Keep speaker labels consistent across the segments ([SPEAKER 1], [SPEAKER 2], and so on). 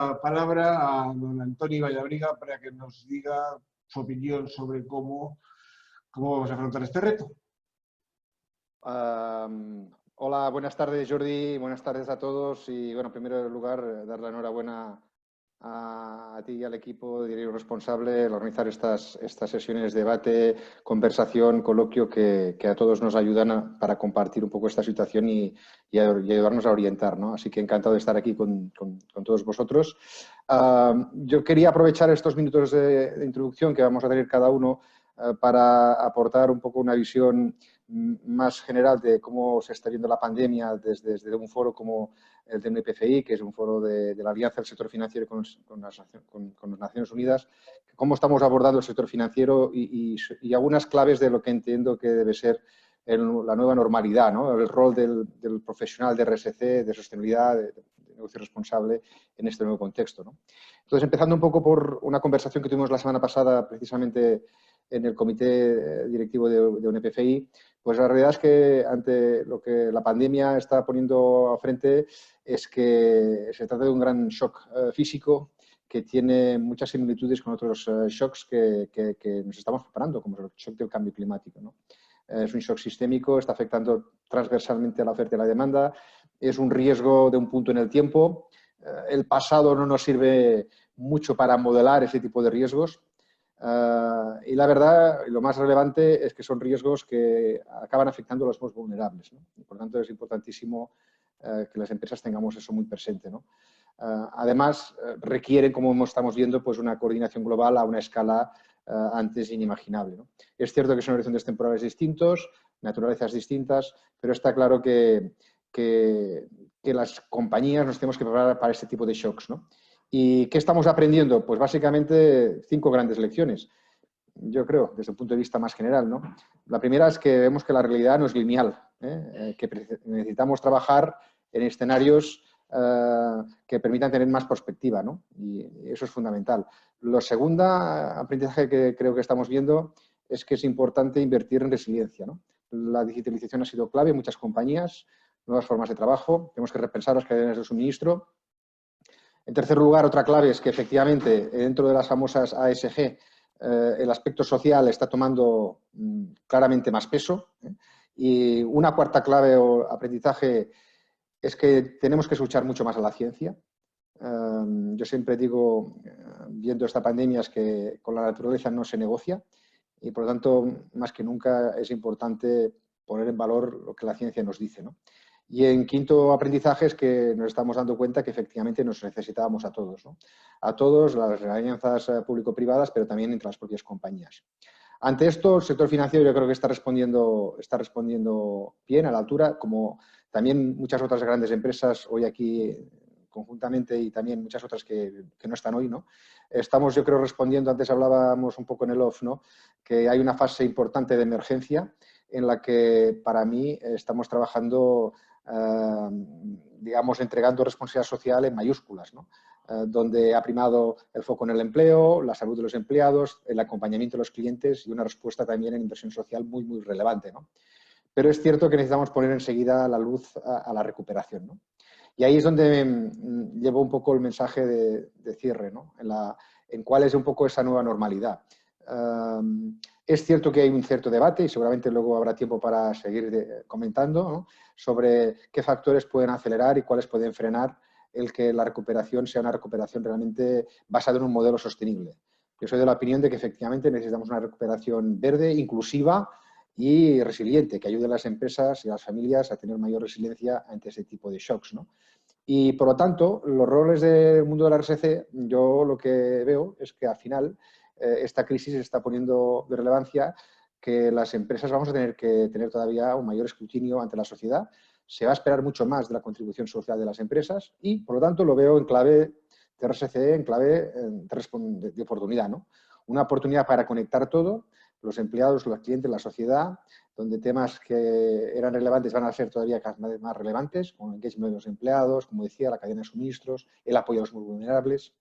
[SPEAKER 1] la palabra a don Antonio Vallabriga para que nos diga su opinión sobre cómo vamos a afrontar este reto.
[SPEAKER 2] Hola, buenas tardes Jordi, buenas tardes a todos y bueno, en primer lugar dar la enhorabuena a ti y al equipo diario responsable al organizar estas sesiones de debate, conversación, coloquio que a todos nos ayudan para compartir un poco esta situación y ayudarnos a orientar, ¿no? Así que encantado de estar aquí con todos vosotros. Yo quería aprovechar estos minutos de introducción que vamos a tener cada uno para aportar un poco una visión más general de cómo se está viendo la pandemia desde un foro como el de NPFI, que es un foro de la Alianza del Sector Financiero con las Naciones Unidas, cómo estamos abordando el sector financiero y algunas claves de lo que entiendo que debe ser la nueva normalidad, ¿no? El rol del profesional de RSC, de sostenibilidad, de negocio responsable en este nuevo contexto, ¿no? Entonces, empezando un poco por una conversación que tuvimos la semana pasada precisamente en el comité directivo de UNPFI, pues la realidad es que ante lo que la pandemia está poniendo a frente es que se trata de un gran shock físico que tiene muchas similitudes con otros shocks que nos estamos preparando, como el shock del cambio climático, ¿no? Es un shock sistémico, está afectando transversalmente a la oferta y la demanda, es un riesgo de un punto en el tiempo. El pasado no nos sirve mucho para modelar ese tipo de riesgos. Y la verdad, lo más relevante es que son riesgos que acaban afectando a los más vulnerables, ¿no? Y por tanto, es importantísimo que las empresas tengamos eso muy presente, ¿no? Además, requieren, como estamos viendo, pues una coordinación global a una escala antes inimaginable, ¿no? Es cierto que son horizontes temporales distintos, naturalezas distintas, pero está claro que las compañías nos tenemos que preparar para este tipo de shocks, ¿no? ¿Y qué estamos aprendiendo? Pues básicamente 5 grandes lecciones, yo creo, desde un punto de vista más general, ¿no? La primera es que vemos que la realidad no es lineal, que necesitamos trabajar en escenarios que permitan tener más perspectiva, ¿no? Y eso es fundamental. Lo segundo aprendizaje que creo que estamos viendo es que es importante invertir en resiliencia, ¿no? La digitalización ha sido clave en muchas compañías, nuevas formas de trabajo, tenemos que repensar las cadenas de suministro. En tercer lugar, otra clave es que efectivamente dentro de las famosas ASG el aspecto social está tomando claramente más peso. Y una cuarta clave o aprendizaje es que tenemos que escuchar mucho más a la ciencia. Yo siempre digo, viendo esta pandemia, es que con la naturaleza no se negocia y, por lo tanto, más que nunca es importante poner en valor lo que la ciencia nos dice, ¿no? Y en quinto aprendizaje es que nos estamos dando cuenta que efectivamente nos necesitábamos a todos, ¿no? A todos, las alianzas público-privadas, pero también entre las propias compañías. Ante esto, el sector financiero yo creo que está respondiendo bien, a la altura, como también muchas otras grandes empresas hoy aquí conjuntamente y también muchas otras que no están hoy, ¿no? Estamos, yo creo, respondiendo, antes hablábamos un poco en el off, ¿no? Que hay una fase importante de emergencia en la que para mí estamos trabajando, digamos, entregando responsabilidad social en mayúsculas, ¿no? Donde ha primado el foco en el empleo, la salud de los empleados, el acompañamiento de los clientes y una respuesta también en inversión social muy, muy relevante, ¿no? Pero es cierto que necesitamos poner enseguida la luz a la recuperación, ¿no? Y ahí es donde llevo un poco el mensaje de cierre, ¿no? En cuál es un poco esa nueva normalidad. Es cierto que hay un cierto debate y seguramente luego habrá tiempo para seguir comentando, ¿no? Sobre qué factores pueden acelerar y cuáles pueden frenar el que la recuperación sea una recuperación realmente basada en un modelo sostenible. Yo soy de la opinión de que efectivamente necesitamos una recuperación verde, inclusiva y resiliente, que ayude a las empresas y a las familias a tener mayor resiliencia ante ese tipo de shocks, ¿no? Y, por lo tanto, los roles del mundo de la RSC, yo lo que veo es que al final esta crisis está poniendo de relevancia que las empresas vamos a tener que tener todavía un mayor escrutinio ante la sociedad. Se va a esperar mucho más de la contribución social de las empresas y, por lo tanto, lo veo en clave de RSC, en clave de oportunidad, ¿no? Una oportunidad para conectar todo, los empleados, los clientes, la sociedad, donde temas que eran relevantes van a ser todavía cada vez más relevantes, como el engagement de los empleados, como decía, la cadena de suministros, el apoyo a los muy vulnerables.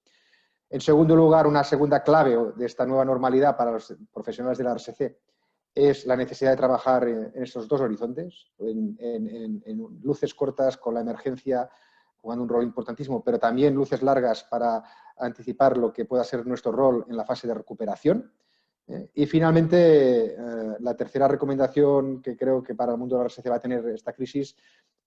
[SPEAKER 2] En segundo lugar, una segunda clave de esta nueva normalidad para los profesionales de la RSC es la necesidad de trabajar en estos dos horizontes, en luces cortas con la emergencia jugando un rol importantísimo, pero también luces largas para anticipar lo que pueda ser nuestro rol en la fase de recuperación. Y finalmente, la tercera recomendación que creo que para el mundo de la RSC va a tener esta crisis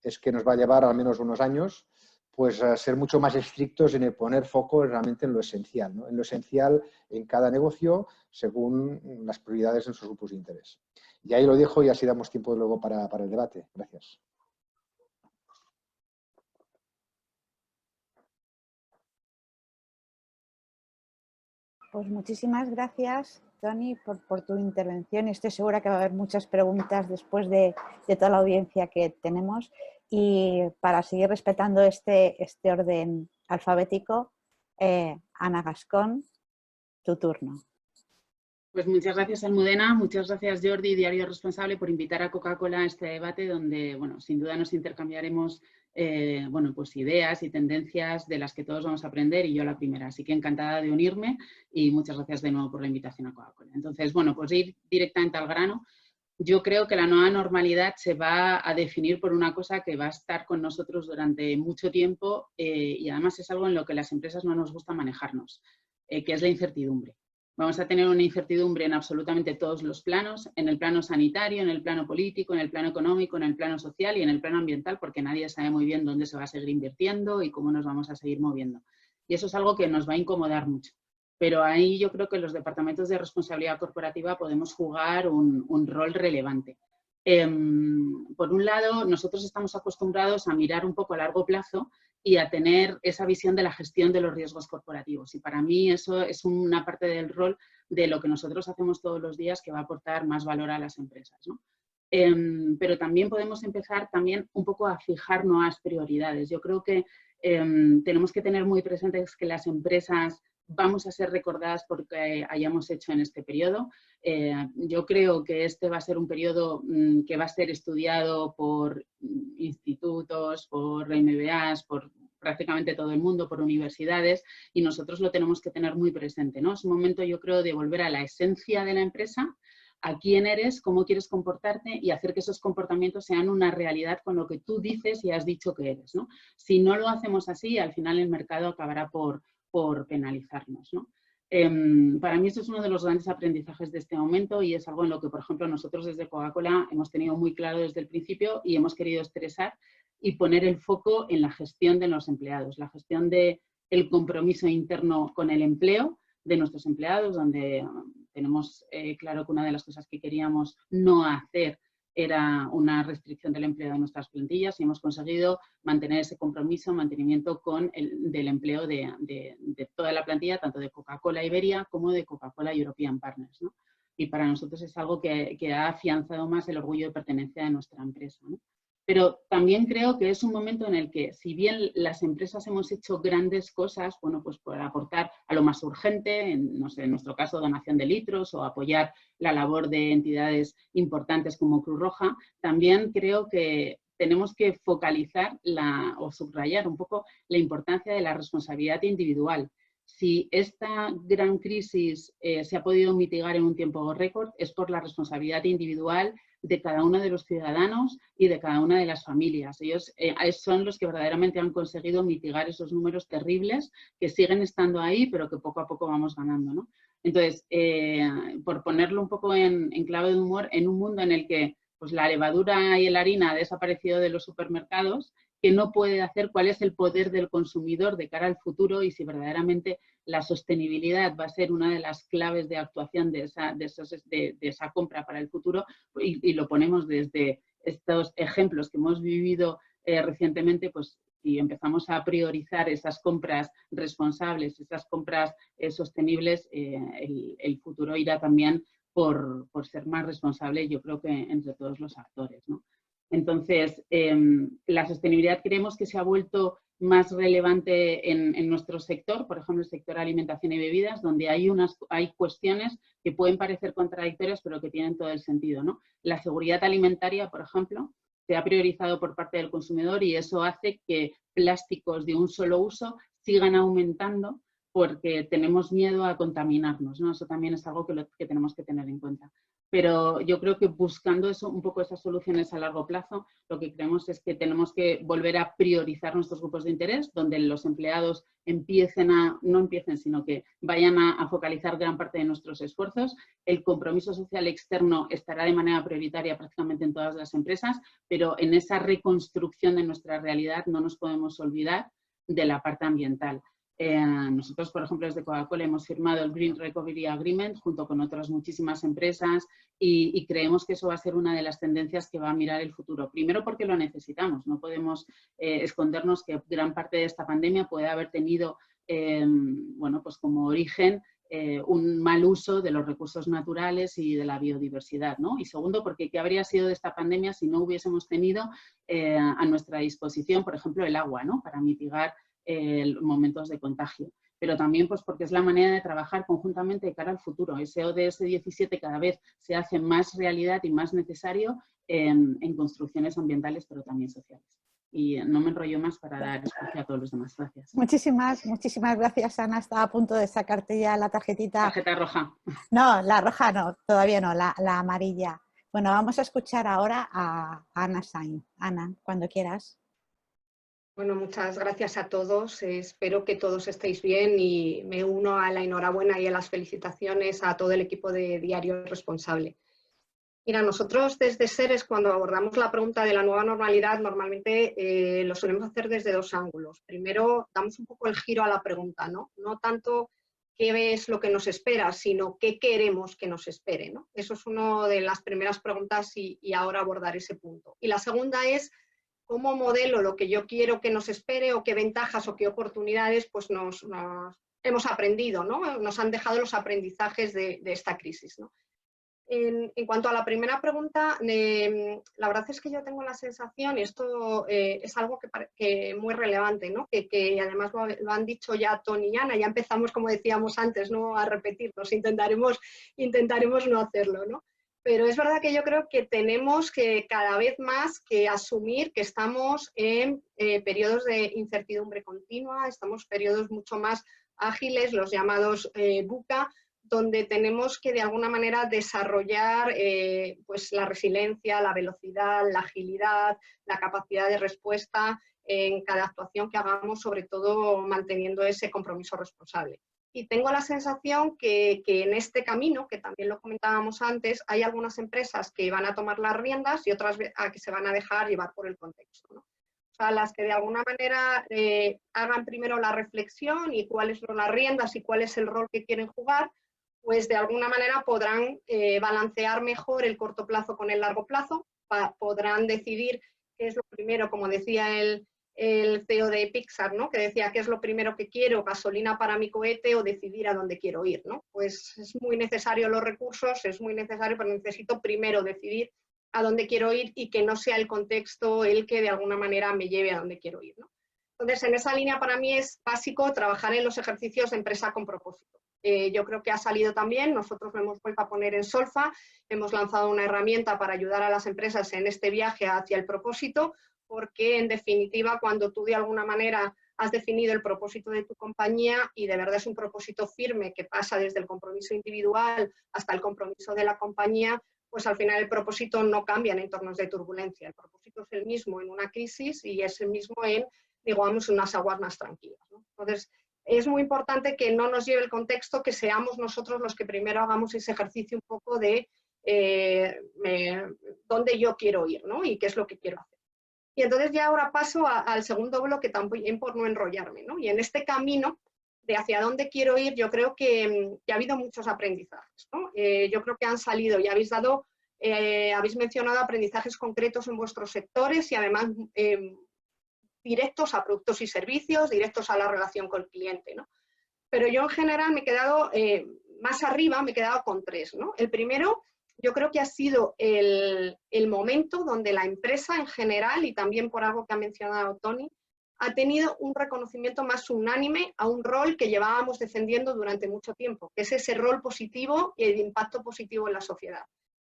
[SPEAKER 2] es que nos va a llevar al menos unos años pues a ser mucho más estrictos en el poner foco realmente en lo esencial, ¿no? En lo esencial en cada negocio según las prioridades en sus grupos de interés. Y ahí lo dejo y así damos tiempo luego para el debate. Gracias.
[SPEAKER 3] Pues muchísimas gracias, Toni, por tu intervención. Estoy segura que va a haber muchas preguntas después de toda la audiencia que tenemos. Y para seguir respetando este orden alfabético, Ana Gascón, tu turno.
[SPEAKER 4] Pues muchas gracias, Almudena, muchas gracias, Jordi, Diario Responsable, por invitar a Coca-Cola a este debate donde, bueno, sin duda nos intercambiaremos bueno, pues ideas y tendencias de las que todos vamos a aprender y yo la primera. Así que encantada de unirme y muchas gracias de nuevo por la invitación a Coca-Cola. Entonces, bueno, pues ir directamente al grano. Yo creo que la nueva normalidad se va a definir por una cosa que va a estar con nosotros durante mucho tiempo y además es algo en lo que las empresas no nos gusta manejarnos, que es la incertidumbre. Vamos a tener una incertidumbre en absolutamente todos los planos, en el plano sanitario, en el plano político, en el plano económico, en el plano social y en el plano ambiental, porque nadie sabe muy bien dónde se va a seguir invirtiendo y cómo nos vamos a seguir moviendo. Y eso es algo que nos va a incomodar mucho. Pero ahí yo creo que los departamentos de responsabilidad corporativa podemos jugar un rol relevante. Por un lado, nosotros estamos acostumbrados a mirar un poco a largo plazo y a tener esa visión de la gestión de los riesgos corporativos. Y para mí eso es una parte del rol de lo que nosotros hacemos todos los días que va a aportar más valor a las empresas, ¿no? Pero también podemos empezar también un poco a fijar nuevas prioridades. Yo creo que tenemos que tener muy presentes que las empresas vamos a ser recordadas por lo que hayamos hecho en este periodo. Yo creo que este va a ser un periodo que va a ser estudiado por institutos, por MBAs, por prácticamente todo el mundo, por universidades, y nosotros lo tenemos que tener muy presente, ¿no? Es un momento, yo creo, de volver a la esencia de la empresa, a quién eres, cómo quieres comportarte y hacer que esos comportamientos sean una realidad con lo que tú dices y has dicho que eres, ¿no? Si no lo hacemos así, al final el mercado acabará por penalizarnos, ¿no? Para mí eso es uno de los grandes aprendizajes de este momento y es algo en lo que, por ejemplo, nosotros desde Coca-Cola hemos tenido muy claro desde el principio y hemos querido expresar y poner el foco en la gestión de los empleados, la gestión del compromiso interno con el empleo de nuestros empleados, donde tenemos claro que una de las cosas que queríamos no hacer era una restricción del empleo de nuestras plantillas y hemos conseguido mantener ese compromiso, mantenimiento del empleo de toda la plantilla, tanto de Coca-Cola Iberia como de Coca-Cola European Partners, ¿no? Y para nosotros es algo que ha afianzado más el orgullo de pertenencia de nuestra empresa, ¿no? Pero también creo que es un momento en el que, si bien las empresas hemos hecho grandes cosas, bueno, pues por aportar a lo más urgente, no sé, en nuestro caso donación de litros o apoyar la labor de entidades importantes como Cruz Roja, también creo que tenemos que focalizar o subrayar un poco la importancia de la responsabilidad individual. Si esta gran crisis se ha podido mitigar en un tiempo récord, es por la responsabilidad individual de cada uno de los ciudadanos y de cada una de las familias. Ellos son los que verdaderamente han conseguido mitigar esos números terribles que siguen estando ahí, pero que poco a poco vamos ganando, ¿no? Entonces, por ponerlo un poco en clave de humor, en un mundo en el que pues, la levadura y la harina ha desaparecido de los supermercados, que no puede hacer, cuál es el poder del consumidor de cara al futuro y si verdaderamente la sostenibilidad va a ser una de las claves de actuación de esa compra para el futuro y lo ponemos desde estos ejemplos que hemos vivido recientemente, pues si empezamos a priorizar esas compras responsables, esas compras sostenibles, el futuro irá también por ser más responsable, yo creo que entre todos los actores, ¿no? Entonces, la sostenibilidad creemos que se ha vuelto más relevante en nuestro sector, por ejemplo, el sector alimentación y bebidas, donde hay cuestiones que pueden parecer contradictorias, pero que tienen todo el sentido, ¿no? La seguridad alimentaria, por ejemplo, se ha priorizado por parte del consumidor y eso hace que plásticos de un solo uso sigan aumentando porque tenemos miedo a contaminarnos, ¿no? Eso también es algo que tenemos que tener en cuenta. pero yo creo que buscando eso, un poco esas soluciones a largo plazo, lo que creemos es que tenemos que volver a priorizar nuestros grupos de interés, donde los empleados no empiecen, sino que vayan a focalizar gran parte de nuestros esfuerzos. El compromiso social externo estará de manera prioritaria prácticamente en todas las empresas, pero en esa reconstrucción de nuestra realidad no nos podemos olvidar de la parte ambiental. Nosotros, por ejemplo, desde Coca-Cola hemos firmado el Green Recovery Agreement junto con otras muchísimas empresas y creemos que eso va a ser una de las tendencias que va a mirar el futuro. Primero porque lo necesitamos, no podemos escondernos que gran parte de esta pandemia puede haber tenido bueno, pues como origen un mal uso de los recursos naturales y de la biodiversidad, ¿no? Y segundo, porque ¿qué habría sido de esta pandemia si no hubiésemos tenido a nuestra disposición, por ejemplo, el agua, ¿no? Para mitigar momentos de contagio, pero también pues porque es la manera de trabajar conjuntamente de cara al futuro. Ese ODS 17 cada vez se hace más realidad y más necesario en construcciones ambientales, pero también sociales. Y no me enrollo más para dar espacio a todos los demás. Gracias.
[SPEAKER 3] Muchísimas gracias, Ana. Estaba a punto de sacarte ya la tarjetita.
[SPEAKER 4] Tarjeta roja.
[SPEAKER 3] No, la roja no, todavía no, la amarilla. Bueno, vamos a escuchar ahora a Ana Sainz. Ana, cuando quieras.
[SPEAKER 5] Bueno, muchas gracias a todos. Espero que todos estéis bien y me uno a la enhorabuena y a las felicitaciones a todo el equipo de Diario Responsable. Mira, nosotros desde Seres, cuando abordamos la pregunta de la nueva normalidad, normalmente lo solemos hacer desde dos ángulos. Primero, damos un poco el giro a la pregunta, ¿no? No tanto qué es lo que nos espera, sino qué queremos que nos espere, ¿no? Eso es una de las primeras preguntas y ahora abordar ese punto. Y la segunda es cómo modelo lo que yo quiero que nos espere o qué ventajas o qué oportunidades pues nos hemos aprendido, ¿no? Nos han dejado los aprendizajes de esta crisis, ¿no? En cuanto a la primera pregunta, la verdad es que yo tengo la sensación, y esto es algo que muy relevante, ¿no? Que además lo han dicho ya Tony y Ana, ya empezamos, como decíamos antes, ¿no? A repetirnos, intentaremos no hacerlo, ¿no? Pero es verdad que yo creo que tenemos que cada vez más que asumir que estamos en periodos de incertidumbre continua, estamos en periodos mucho más ágiles, los llamados VUCA, donde tenemos que de alguna manera desarrollar pues la resiliencia, la velocidad, la agilidad, la capacidad de respuesta en cada actuación que hagamos, sobre todo manteniendo ese compromiso responsable. Y tengo la sensación que en este camino, que también lo comentábamos antes, hay algunas empresas que van a tomar las riendas y otras que se van a dejar llevar por el contexto, ¿no? O sea, las que de alguna manera hagan primero la reflexión y cuáles son las riendas y cuál es el rol que quieren jugar, pues de alguna manera podrán balancear mejor el corto plazo con el largo plazo, podrán decidir qué es lo primero, como decía el CEO de Pixar, ¿no? Que decía qué es lo primero que quiero, gasolina para mi cohete o decidir a dónde quiero ir, ¿no? Pues es muy necesario los recursos, es muy necesario, pero necesito primero decidir a dónde quiero ir y que no sea el contexto el que de alguna manera me lleve a dónde quiero ir, ¿no? Entonces, en esa línea para mí es básico trabajar en los ejercicios de empresa con propósito. Yo creo que ha salido también, nosotros lo hemos vuelto a poner en Solfa, hemos lanzado una herramienta para ayudar a las empresas en este viaje hacia el propósito, porque en definitiva cuando tú de alguna manera has definido el propósito de tu compañía y de verdad es un propósito firme que pasa desde el compromiso individual hasta el compromiso de la compañía, pues al final el propósito no cambia en entornos de turbulencia, el propósito es el mismo en una crisis y es el mismo en, digamos, unas aguas más tranquilas, ¿no? Entonces, es muy importante que no nos lleve el contexto, que seamos nosotros los que primero hagamos ese ejercicio un poco de dónde yo quiero ir, ¿no? Y qué es lo que quiero hacer. Y entonces ya ahora paso al segundo bloque, también por no enrollarme, ¿no? Y en este camino de hacia dónde quiero ir, yo creo que ha habido muchos aprendizajes, ¿no? Yo creo que han salido y habéis mencionado aprendizajes concretos en vuestros sectores y además directos a productos y servicios, directos a la relación con el cliente, ¿no? Pero yo en general me he quedado más arriba, me he quedado con tres, ¿no? El primero, yo creo que ha sido el momento donde la empresa en general, y también por algo que ha mencionado Tony, ha tenido un reconocimiento más unánime a un rol que llevábamos defendiendo durante mucho tiempo, que es ese rol positivo y el impacto positivo en la sociedad.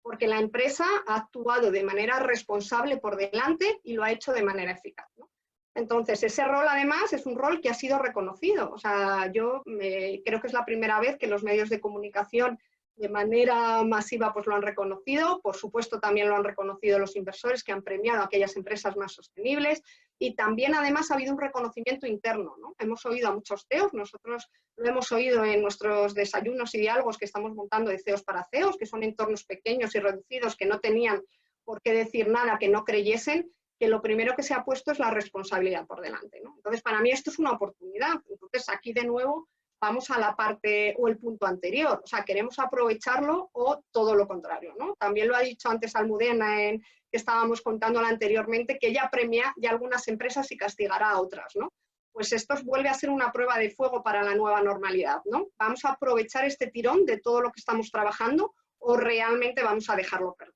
[SPEAKER 5] Porque la empresa ha actuado de manera responsable por delante y lo ha hecho de manera eficaz, ¿no? Entonces, ese rol además es un rol que ha sido reconocido. O sea, yo creo que es la primera vez que los medios de comunicación de manera masiva pues lo han reconocido, por supuesto también lo han reconocido los inversores que han premiado a aquellas empresas más sostenibles y también además ha habido un reconocimiento interno, ¿no? Hemos oído a muchos CEOs, nosotros lo hemos oído en nuestros desayunos y diálogos que estamos montando de CEOs para CEOs, que son entornos pequeños y reducidos que no tenían por qué decir nada que no creyesen, que lo primero que se ha puesto es la responsabilidad por delante, ¿no? Entonces, para mí esto es una oportunidad. Entonces, aquí de nuevo vamos a la parte o el punto anterior, o sea, queremos aprovecharlo o todo lo contrario, ¿no? También lo ha dicho antes Almudena, que estábamos contándolo anteriormente, que ella premia ya algunas empresas y castigará a otras, ¿no? Pues esto vuelve a ser una prueba de fuego para la nueva normalidad, ¿no? ¿Vamos a aprovechar este tirón de todo lo que estamos trabajando o realmente vamos a dejarlo perder?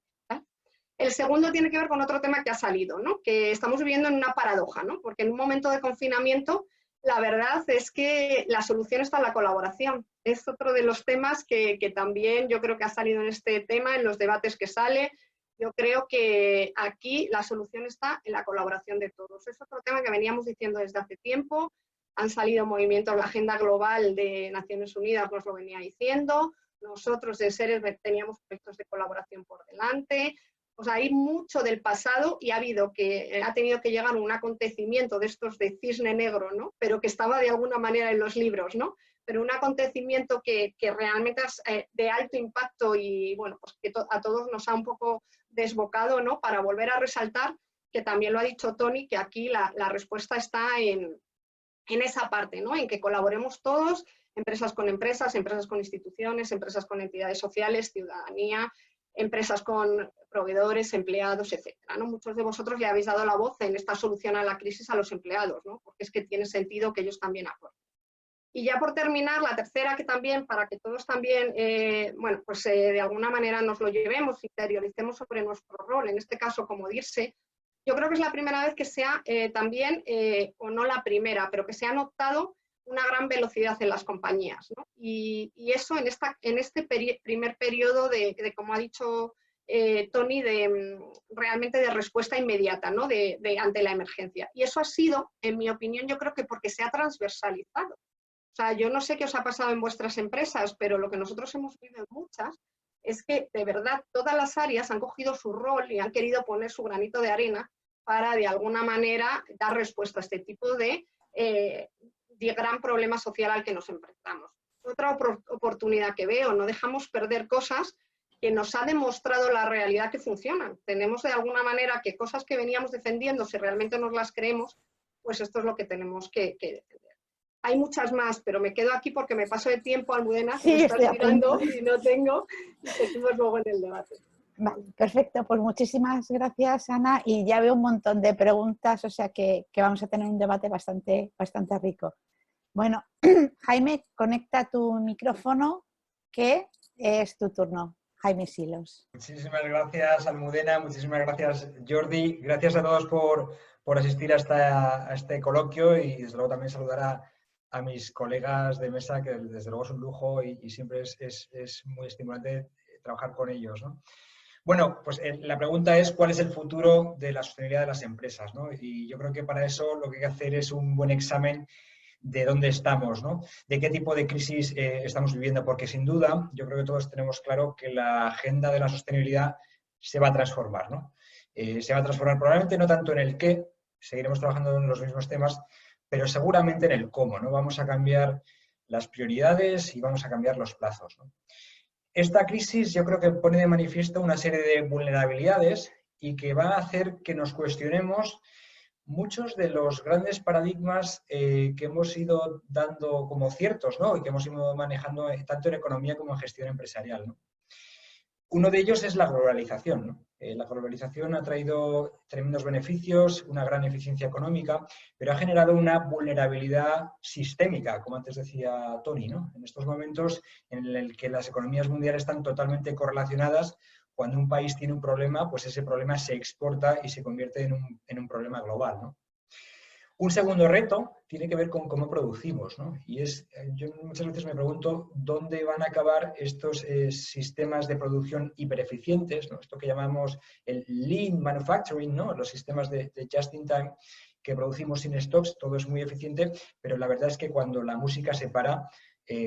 [SPEAKER 5] El segundo tiene que ver con otro tema que ha salido, ¿no? Que estamos viviendo en una paradoja, ¿no? Porque en un momento de confinamiento la verdad es que la solución está en la colaboración. Es otro de los temas que también yo creo que ha salido en este tema, en los debates que sale. Yo creo que aquí la solución está en la colaboración de todos. Es otro tema que veníamos diciendo desde hace tiempo. Han salido movimientos, la Agenda Global de Naciones Unidas nos lo venía diciendo. Nosotros de Seres teníamos proyectos de colaboración por delante. O sea, hay mucho del pasado y ha tenido que llegar un acontecimiento de estos de cisne negro, ¿no? Pero que estaba de alguna manera en los libros, ¿no? Pero un acontecimiento que realmente es de alto impacto y, bueno, pues que a todos nos ha un poco desbocado, ¿no? Para volver a resaltar, que también lo ha dicho Tony, que aquí la respuesta está en esa parte, ¿no? En que colaboremos todos, empresas con instituciones, empresas con entidades sociales, ciudadanía, empresas con proveedores, empleados, etcétera, ¿no? Muchos de vosotros le habéis dado la voz en esta solución a la crisis a los empleados, ¿no? Porque es que tiene sentido que ellos también aporten. Y ya por terminar, la tercera, que también, para que todos también, bueno, pues de alguna manera nos lo llevemos, interioricemos sobre nuestro rol, en este caso como DIRSE, yo creo que es la primera vez que se ha también, o no la primera, pero que se ha notado una gran velocidad en las compañías, ¿no? Y eso en este primer periodo de, como ha dicho Tony, realmente de respuesta inmediata, ¿no? Ante la emergencia. Y eso ha sido, en mi opinión, yo creo que porque se ha transversalizado. O sea, yo no sé qué os ha pasado en vuestras empresas, pero lo que nosotros hemos vivido en muchas es que, de verdad, todas las áreas han cogido su rol y han querido poner su granito de arena para, de alguna manera, dar respuesta a este tipo de gran problema social al que nos enfrentamos. Otra oportunidad que veo, no dejamos perder cosas que nos ha demostrado la realidad que funcionan. Tenemos de alguna manera que cosas que veníamos defendiendo, si realmente nos las creemos, pues esto es lo que tenemos que defender. Hay muchas más, pero me quedo aquí porque me paso de tiempo, Almudena, que me estás mirando y no tengo, y seguimos luego en el debate.
[SPEAKER 3] Vale, perfecto, pues muchísimas gracias, Ana, y ya veo un montón de preguntas, o sea que vamos a tener un debate bastante rico. Bueno, Jaime, conecta tu micrófono, que es tu turno. Jaime Silos.
[SPEAKER 6] Muchísimas gracias, Almudena, muchísimas gracias, Jordi. Gracias a todos por asistir a este coloquio y desde luego también saludar a mis colegas de mesa, que desde luego es un lujo y siempre es muy estimulante trabajar con ellos, ¿no? Bueno, pues la pregunta es ¿cuál es el futuro de la sostenibilidad de las empresas, ¿no? Y yo creo que para eso lo que hay que hacer es un buen examen de dónde estamos, ¿no? De qué tipo de crisis estamos viviendo, porque sin duda yo creo que todos tenemos claro que la agenda de la sostenibilidad se va a transformar, ¿no? Se va a transformar probablemente no tanto en el qué, seguiremos trabajando en los mismos temas, pero seguramente en el cómo, ¿no? Vamos a cambiar las prioridades y vamos a cambiar los plazos, ¿no? Esta crisis yo creo que pone de manifiesto una serie de vulnerabilidades y que va a hacer que nos cuestionemos muchos de los grandes paradigmas que hemos ido dando como ciertos, ¿no? Y que hemos ido manejando tanto en economía como en gestión empresarial, ¿no? Uno de ellos es la globalización, ¿no? La globalización ha traído tremendos beneficios, una gran eficiencia económica, pero ha generado una vulnerabilidad sistémica, como antes decía Tony, ¿no? En estos momentos en el que las economías mundiales están totalmente correlacionadas, cuando un país tiene un problema, pues ese problema se exporta y se convierte en un problema global, ¿no? Un segundo reto tiene que ver con cómo producimos, ¿no? Y yo muchas veces me pregunto dónde van a acabar estos sistemas de producción hipereficientes, ¿no? Esto que llamamos el lean manufacturing, ¿no? Los sistemas de just in time, que producimos sin stocks, todo es muy eficiente, pero la verdad es que cuando la música se para,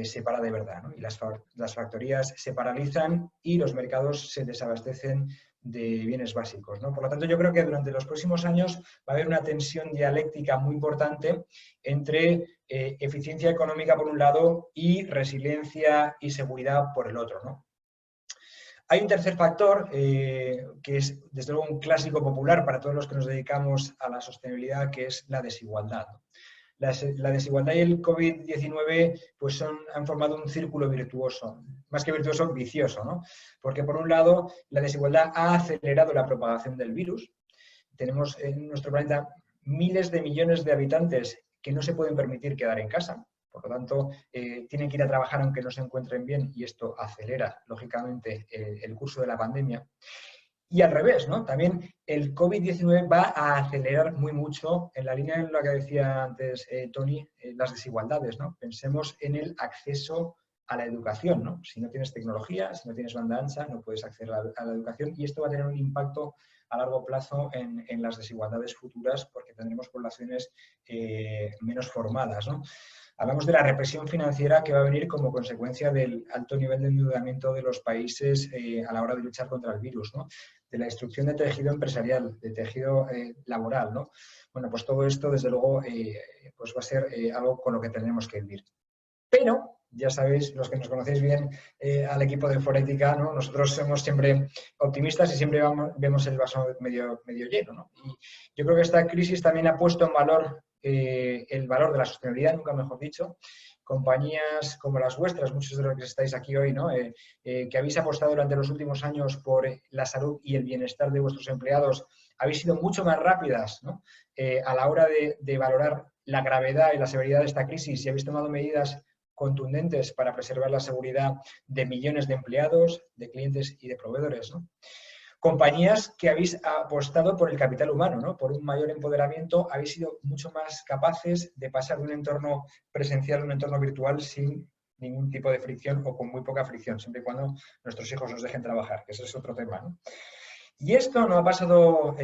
[SPEAKER 6] se para de verdad, ¿no? Y las factorías se paralizan y los mercados se desabastecen de bienes básicos, ¿no? Por lo tanto, yo creo que durante los próximos años va a haber una tensión dialéctica muy importante entre eficiencia económica por un lado y resiliencia y seguridad por el otro, ¿no? Hay un tercer factor que es, desde luego, un clásico popular para todos los que nos dedicamos a la sostenibilidad, que es la desigualdad, ¿no? La desigualdad y el COVID-19 pues han formado un círculo virtuoso, más que virtuoso, vicioso, ¿no? Porque por un lado la desigualdad ha acelerado la propagación del virus. Tenemos en nuestro planeta miles de millones de habitantes que no se pueden permitir quedar en casa. Por lo tanto, tienen que ir a trabajar aunque no se encuentren bien y esto acelera, lógicamente, el curso de la pandemia. Y al revés, ¿no? También el COVID-19 va a acelerar muy mucho en la línea en la que decía antes Tony, las desigualdades, ¿no? Pensemos en el acceso a la educación, ¿no? Si no tienes tecnología, si no tienes banda ancha, no puedes acceder a la educación y esto va a tener un impacto a largo plazo en las desigualdades futuras porque tendremos poblaciones menos formadas, ¿no? Hablamos de la represión financiera que va a venir como consecuencia del alto nivel de endeudamiento de los países a la hora de luchar contra el virus, ¿no? De la destrucción de tejido empresarial, de tejido laboral, ¿no? Bueno, pues todo esto, desde luego, pues va a ser algo con lo que tendremos que vivir. Pero, ya sabéis, los que nos conocéis bien al equipo de Forética, ¿no? Nosotros somos siempre optimistas y siempre vemos el vaso medio lleno, ¿no? Y yo creo que esta crisis también ha puesto en valor el valor de la sostenibilidad, nunca mejor dicho. Compañías como las vuestras, muchos de los que estáis aquí hoy, ¿no? Que habéis apostado durante los últimos años por la salud y el bienestar de vuestros empleados, habéis sido mucho más rápidas, ¿no? A la hora de valorar la gravedad y la severidad de esta crisis y habéis tomado medidas contundentes para preservar la seguridad de millones de empleados, de clientes y de proveedores, ¿no? Compañías que habéis apostado por el capital humano, ¿no? Por un mayor empoderamiento, habéis sido mucho más capaces de pasar de un entorno presencial a un entorno virtual sin ningún tipo de fricción o con muy poca fricción, siempre y cuando nuestros hijos nos dejen trabajar, que ese es otro tema, ¿no? Y esto no ha pasado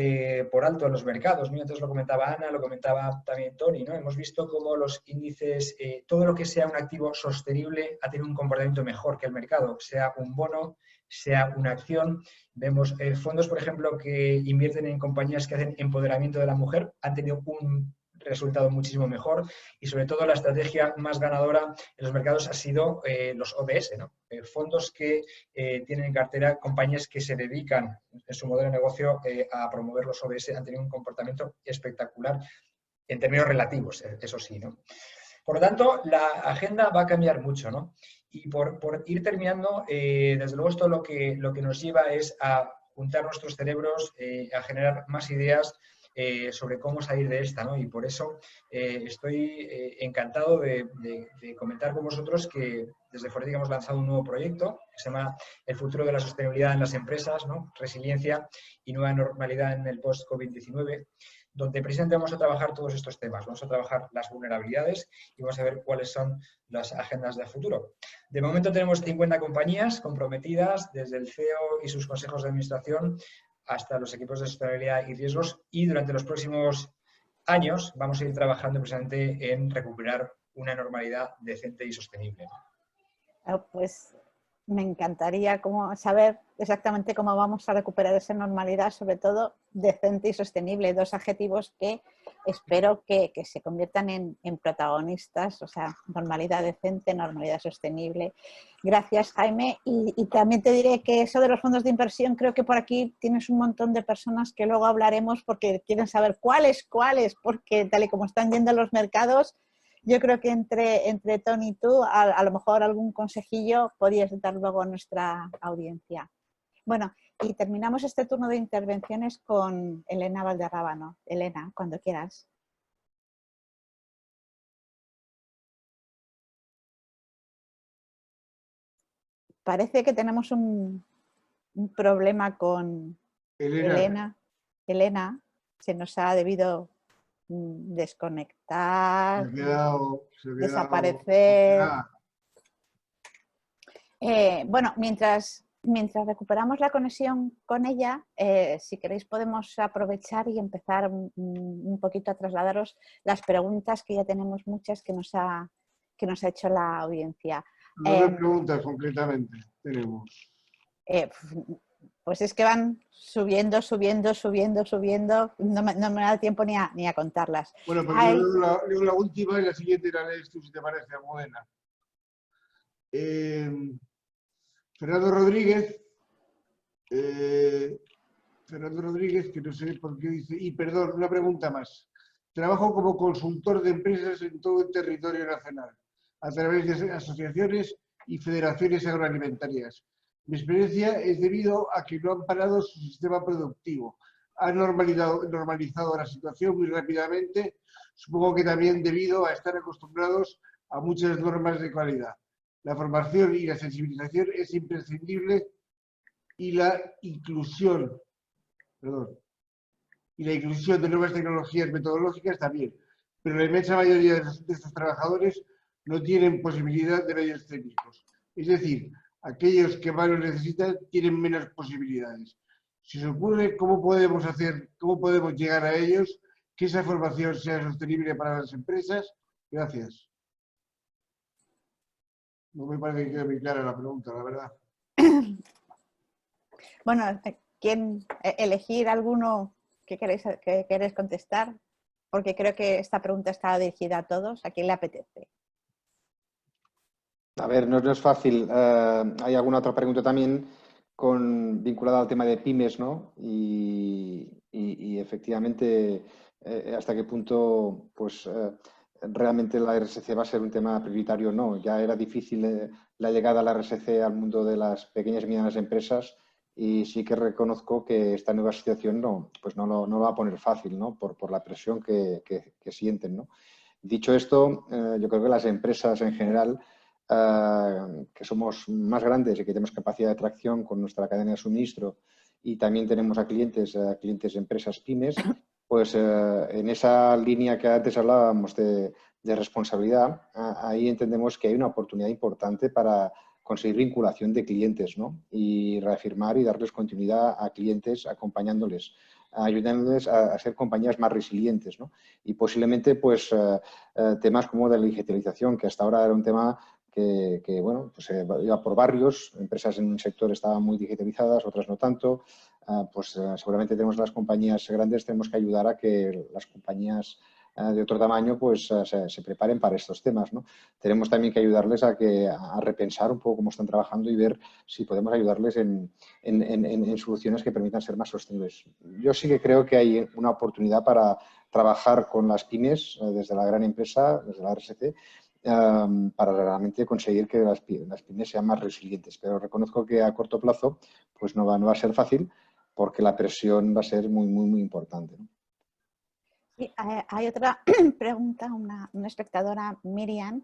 [SPEAKER 6] por alto en los mercados, ¿no? Antes lo comentaba Ana, lo comentaba también Tony, ¿no? Hemos visto cómo los índices, todo lo que sea un activo sostenible ha tenido un comportamiento mejor que el mercado, sea un bono, sea una acción. Vemos fondos, por ejemplo, que invierten en compañías que hacen empoderamiento de la mujer, han tenido un resultado muchísimo mejor y sobre todo la estrategia más ganadora en los mercados ha sido los ODS, ¿no? Fondos que tienen en cartera compañías que se dedican en su modelo de negocio a promover los ODS han tenido un comportamiento espectacular en términos relativos, eso sí, ¿no? Por lo tanto, la agenda va a cambiar mucho, ¿no? Y por ir terminando, desde luego esto lo que nos lleva es a juntar nuestros cerebros, a generar más ideas sobre cómo salir de esta, ¿no? Y por eso estoy encantado de comentar con vosotros que desde Forética hemos lanzado un nuevo proyecto que se llama El futuro de la sostenibilidad en las empresas, ¿no? Resiliencia y nueva normalidad en el post-COVID-19, donde precisamente vamos a trabajar todos estos temas. Vamos a trabajar las vulnerabilidades y vamos a ver cuáles son las agendas de futuro. De momento tenemos 50 compañías comprometidas, desde el CEO y sus consejos de administración hasta los equipos de sostenibilidad y riesgos, y durante los próximos años vamos a ir trabajando precisamente en recuperar una normalidad decente y sostenible.
[SPEAKER 3] Pues me encantaría saber exactamente cómo vamos a recuperar esa normalidad, sobre todo decente y sostenible, dos adjetivos que espero que se conviertan en protagonistas, o sea, normalidad decente, normalidad sostenible. Gracias, Jaime. Y también te diré que eso de los fondos de inversión, creo que por aquí tienes un montón de personas que luego hablaremos porque quieren saber cuáles, porque tal y como están yendo los mercados, yo creo que entre Tony y tú, a lo mejor algún consejillo podías dar luego a nuestra audiencia. Bueno, y terminamos este turno de intervenciones con Elena Valderrábano. Elena, cuando quieras. Parece que tenemos un problema con Elena. Elena, se nos ha debido desconectar, desaparecer. Bueno, mientras recuperamos la conexión con ella, si queréis podemos aprovechar y empezar un poquito a trasladaros las preguntas, que ya tenemos muchas que nos ha nos ha hecho la audiencia.
[SPEAKER 1] 9 preguntas concretamente tenemos.
[SPEAKER 3] Pues es que van subiendo. No me da tiempo ni a contarlas.
[SPEAKER 1] Bueno, pues yo leo la última y la siguiente la lees tú, si te parece, Almudena. Fernando Rodríguez, que no sé por qué dice, y perdón, una pregunta más. Trabajo como consultor de empresas en todo el territorio nacional, a través de asociaciones y federaciones agroalimentarias. Mi experiencia es debido a que no han parado su sistema productivo. Han normalizado la situación muy rápidamente, supongo que también debido a estar acostumbrados a muchas normas de calidad. La formación y la sensibilización es imprescindible y la inclusión de nuevas tecnologías metodológicas también, pero la inmensa mayoría de estos trabajadores no tienen posibilidad de medios técnicos. Es decir, aquellos que más lo necesitan tienen menos posibilidades. Si se ocurre, ¿cómo podemos llegar a ellos, que esa formación sea sostenible para las empresas? Gracias. No me parece que quede muy clara la pregunta, la verdad.
[SPEAKER 3] Bueno, ¿quién elegir alguno que queréis contestar? Porque creo que esta pregunta está dirigida a todos. ¿A quién le apetece?
[SPEAKER 2] A ver, no es fácil. Hay alguna otra pregunta también vinculada al tema de pymes, ¿no? Y efectivamente, hasta qué punto, pues, realmente la RSC va a ser un tema prioritario o no. Ya era difícil la llegada a la RSC al mundo de las pequeñas y medianas empresas y sí que reconozco que esta nueva situación no lo va a poner fácil, ¿no? Por la presión que sienten, ¿no? Dicho esto, yo creo que las empresas en general, que somos más grandes y que tenemos capacidad de atracción con nuestra cadena de suministro y también tenemos a clientes de empresas pymes, pues en esa línea que antes hablábamos de responsabilidad, ahí entendemos que hay una oportunidad importante para conseguir vinculación de clientes, ¿no? Y reafirmar y darles continuidad a clientes acompañándoles, ayudándoles a ser compañías más resilientes, ¿no? Y posiblemente pues temas como de la digitalización, que hasta ahora era un tema que bueno, pues iba por barrios, empresas en un sector estaban muy digitalizadas, otras no tanto, pues seguramente tenemos las compañías grandes, tenemos que ayudar a que las compañías de otro tamaño pues se preparen para estos temas, ¿no? Tenemos también que ayudarles a repensar un poco cómo están trabajando y ver si podemos ayudarles en soluciones que permitan ser más sostenibles. Yo sí que creo que hay una oportunidad para trabajar con las pymes desde la gran empresa, desde la RSC, para realmente conseguir que las pymes sean más resilientes. Pero reconozco que a corto plazo pues no va a ser fácil porque la presión va a ser muy, muy, muy importante, ¿no?
[SPEAKER 3] Sí, hay otra pregunta, una espectadora, Miriam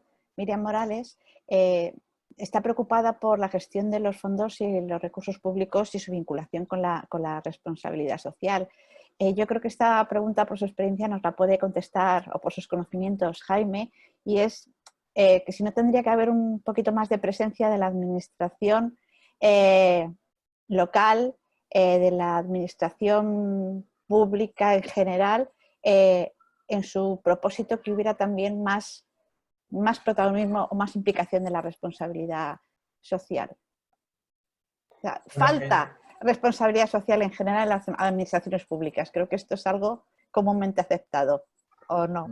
[SPEAKER 3] Morales, está preocupada por la gestión de los fondos y los recursos públicos y su vinculación con la responsabilidad social. Yo creo que esta pregunta, por su experiencia, nos la puede contestar, o por sus conocimientos, Jaime, y es que si no tendría que haber un poquito más de presencia de la administración local, de la administración pública en general, en su propósito, que hubiera también más protagonismo o más implicación de la responsabilidad social. O sea, falta responsabilidad social en general en las administraciones públicas. Creo que esto es algo comúnmente aceptado, ¿o no?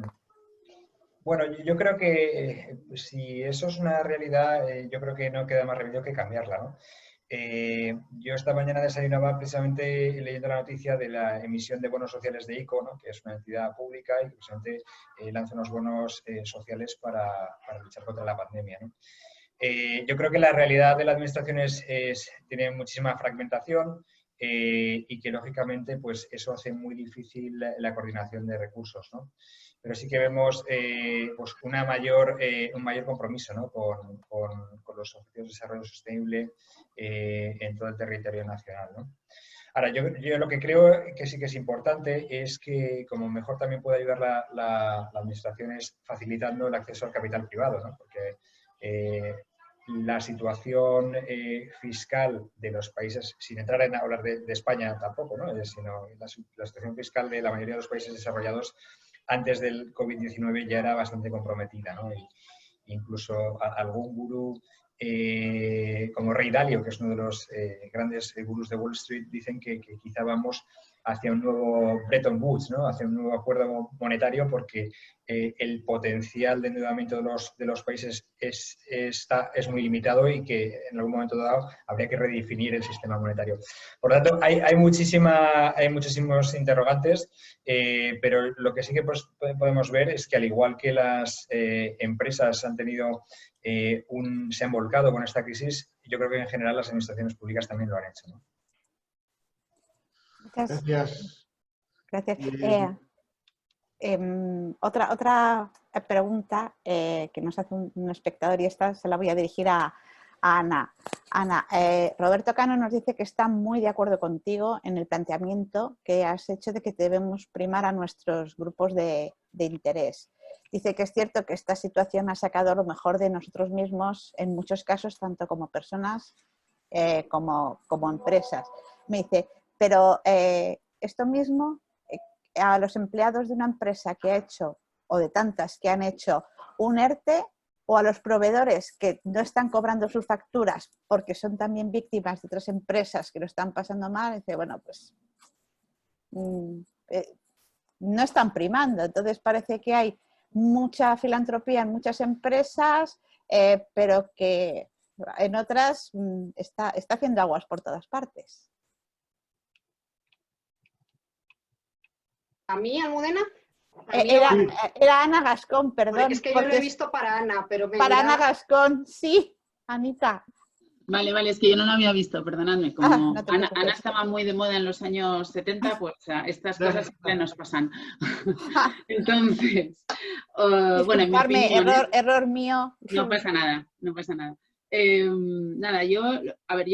[SPEAKER 6] Bueno, yo creo que si eso es una realidad, yo creo que no queda más remedio que cambiarla, ¿no? Yo esta mañana desayunaba precisamente leyendo la noticia de la emisión de bonos sociales de ICO, ¿no? Que es una entidad pública y que precisamente lanza unos bonos sociales para luchar contra la pandemia, ¿no? Yo creo que la realidad de la administración tiene muchísima fragmentación y que lógicamente pues eso hace muy difícil la coordinación de recursos, ¿no? Pero sí que vemos pues un mayor compromiso, ¿no? con los objetivos de desarrollo sostenible en todo el territorio nacional, ¿no? Ahora, yo lo que creo que sí que es importante es que como mejor también puede ayudar la administración es facilitando el acceso al capital privado, ¿no? Porque la situación fiscal de los países, sin entrar en hablar de España tampoco, ¿no? Sino la situación fiscal de la mayoría de los países desarrollados antes del COVID-19 ya era bastante comprometida, ¿no? incluso algún gurú como Ray Dalio, que es uno de los grandes gurús de Wall Street, dicen que quizá vamos hacia un nuevo Bretton Woods, ¿no? Hacia un nuevo acuerdo monetario, porque el potencial de endeudamiento de los países es muy limitado y que en algún momento dado habría que redefinir el sistema monetario. Por lo tanto, hay muchísimos interrogantes, pero lo que sí que podemos ver es que, al igual que las empresas han tenido se han volcado con esta crisis, yo creo que en general las administraciones públicas también lo han hecho, ¿no?
[SPEAKER 1] Gracias.
[SPEAKER 3] Gracias. Otra pregunta que nos hace un espectador, y esta se la voy a dirigir a Ana. Ana, Roberto Cano nos dice que está muy de acuerdo contigo en el planteamiento que has hecho de que debemos primar a nuestros grupos de interés. Dice que es cierto que esta situación ha sacado lo mejor de nosotros mismos en muchos casos, tanto como personas como empresas. Me dice, pero esto mismo a los empleados de una empresa que ha hecho, o de tantas que han hecho un ERTE, o a los proveedores que no están cobrando sus facturas porque son también víctimas de otras empresas que lo están pasando mal, dice, bueno, pues no están primando. Entonces parece que hay mucha filantropía en muchas empresas, pero que en otras está haciendo aguas por todas partes.
[SPEAKER 5] ¿A mí, Almudena?
[SPEAKER 3] Era Ana Gascón, perdón.
[SPEAKER 5] Es que yo lo he visto para Ana, pero
[SPEAKER 3] para Ana Gascón, sí, Anita.
[SPEAKER 4] Vale, es que yo no lo había visto, perdonadme. Como
[SPEAKER 3] no
[SPEAKER 4] Ana estaba muy de moda en los años 70, pues estas cosas siempre nos pasan. Entonces, bueno, en mi opinión,
[SPEAKER 3] error mío.
[SPEAKER 4] No pasa nada. Nada, yo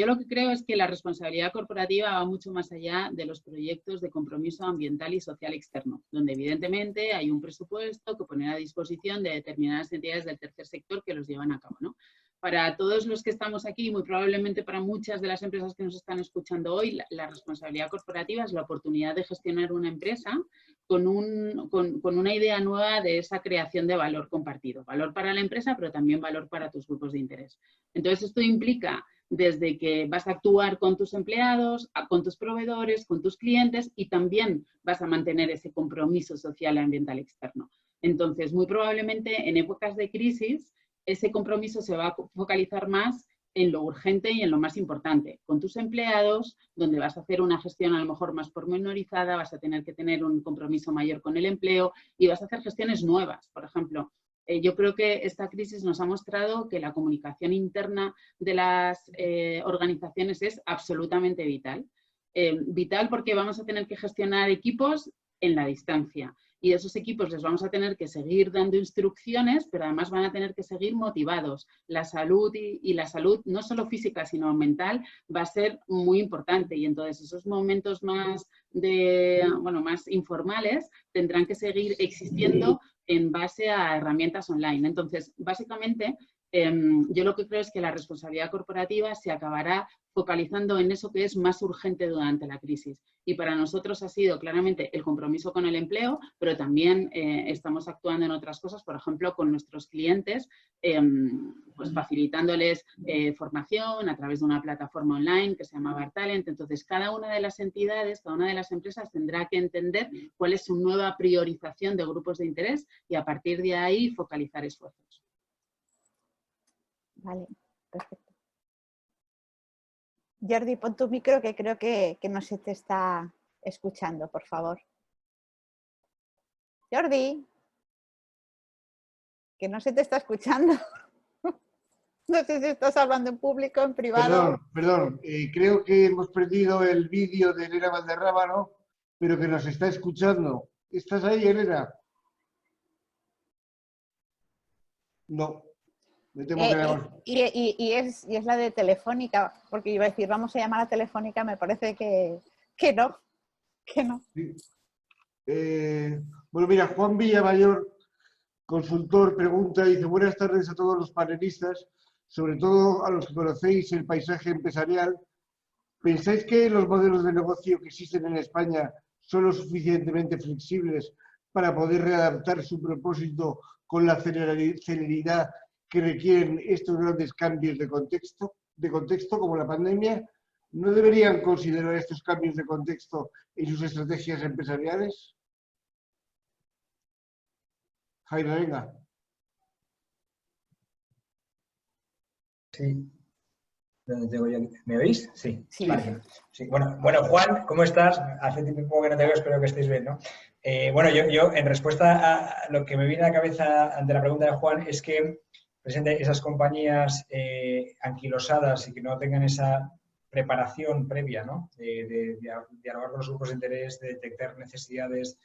[SPEAKER 4] lo que creo es que la responsabilidad corporativa va mucho más allá de los proyectos de compromiso ambiental y social externo, donde evidentemente hay un presupuesto que poner a disposición de determinadas entidades del tercer sector que los llevan a cabo, ¿no? Para todos los que estamos aquí, muy probablemente para muchas de las empresas que nos están escuchando hoy, la responsabilidad corporativa es la oportunidad de gestionar una empresa con una idea nueva de esa creación de valor compartido. Valor para la empresa, pero también valor para tus grupos de interés. Entonces, esto implica desde que vas a actuar con tus empleados, con tus proveedores, con tus clientes, y también vas a mantener ese compromiso social y ambiental externo. Entonces, muy probablemente en épocas de crisis, ese compromiso se va a focalizar más en lo urgente y en lo más importante. Con tus empleados, donde vas a hacer una gestión a lo mejor más pormenorizada, vas a tener que tener un compromiso mayor con el empleo y vas a hacer gestiones nuevas. Por ejemplo, yo creo que esta crisis nos ha mostrado que la comunicación interna de las organizaciones es absolutamente vital. Vital porque vamos a tener que gestionar equipos en la distancia. Y esos equipos les vamos a tener que seguir dando instrucciones, pero además van a tener que seguir motivados. La salud y la salud, no solo física, sino mental, va a ser muy importante. Y entonces esos momentos más informales tendrán que seguir existiendo en base a herramientas online. Entonces, básicamente, yo lo que creo es que la responsabilidad corporativa se acabará focalizando en eso que es más urgente durante la crisis. Y para nosotros ha sido claramente el compromiso con el empleo, pero también estamos actuando en otras cosas, por ejemplo, con nuestros clientes, pues facilitándoles formación a través de una plataforma online que se llama Bartalent. Entonces, cada una de las entidades, cada una de las empresas tendrá que entender cuál es su nueva priorización de grupos de interés y a partir de ahí focalizar esfuerzos.
[SPEAKER 3] Vale, perfecto. Jordi, pon tu micro que creo que no se te está escuchando, por favor. Jordi, que no se te está escuchando. No sé si estás hablando en público, en privado.
[SPEAKER 1] Perdón. Creo que hemos perdido el vídeo de Elena Valderrábano, pero que nos está escuchando. ¿Estás ahí, Elena? No.
[SPEAKER 3] Y es la de Telefónica, porque iba a decir, vamos a llamar a Telefónica, me parece que no.
[SPEAKER 1] Sí. Bueno, mira, Juan Villamayor, consultor, pregunta, dice, buenas tardes a todos los panelistas, sobre todo a los que conocéis el paisaje empresarial. ¿Pensáis que los modelos de negocio que existen en España son lo suficientemente flexibles para poder readaptar su propósito con la celeridad que requieren estos grandes cambios de contexto como la pandemia, ¿no deberían considerar estos cambios de contexto en sus estrategias empresariales? Jaime, venga.
[SPEAKER 6] Sí. ¿Dónde tengo yo? ¿Me oís? Sí.
[SPEAKER 3] Sí.
[SPEAKER 6] Vale. Sí. Bueno, Juan, ¿cómo estás? Hace tiempo que no te veo, espero que estéis bien, ¿no? Bueno, yo en respuesta a lo que me viene a la cabeza ante la pregunta de Juan es que presente esas compañías anquilosadas y que no tengan esa preparación previa, ¿no? De dialogar con los grupos de interés, de detectar necesidades,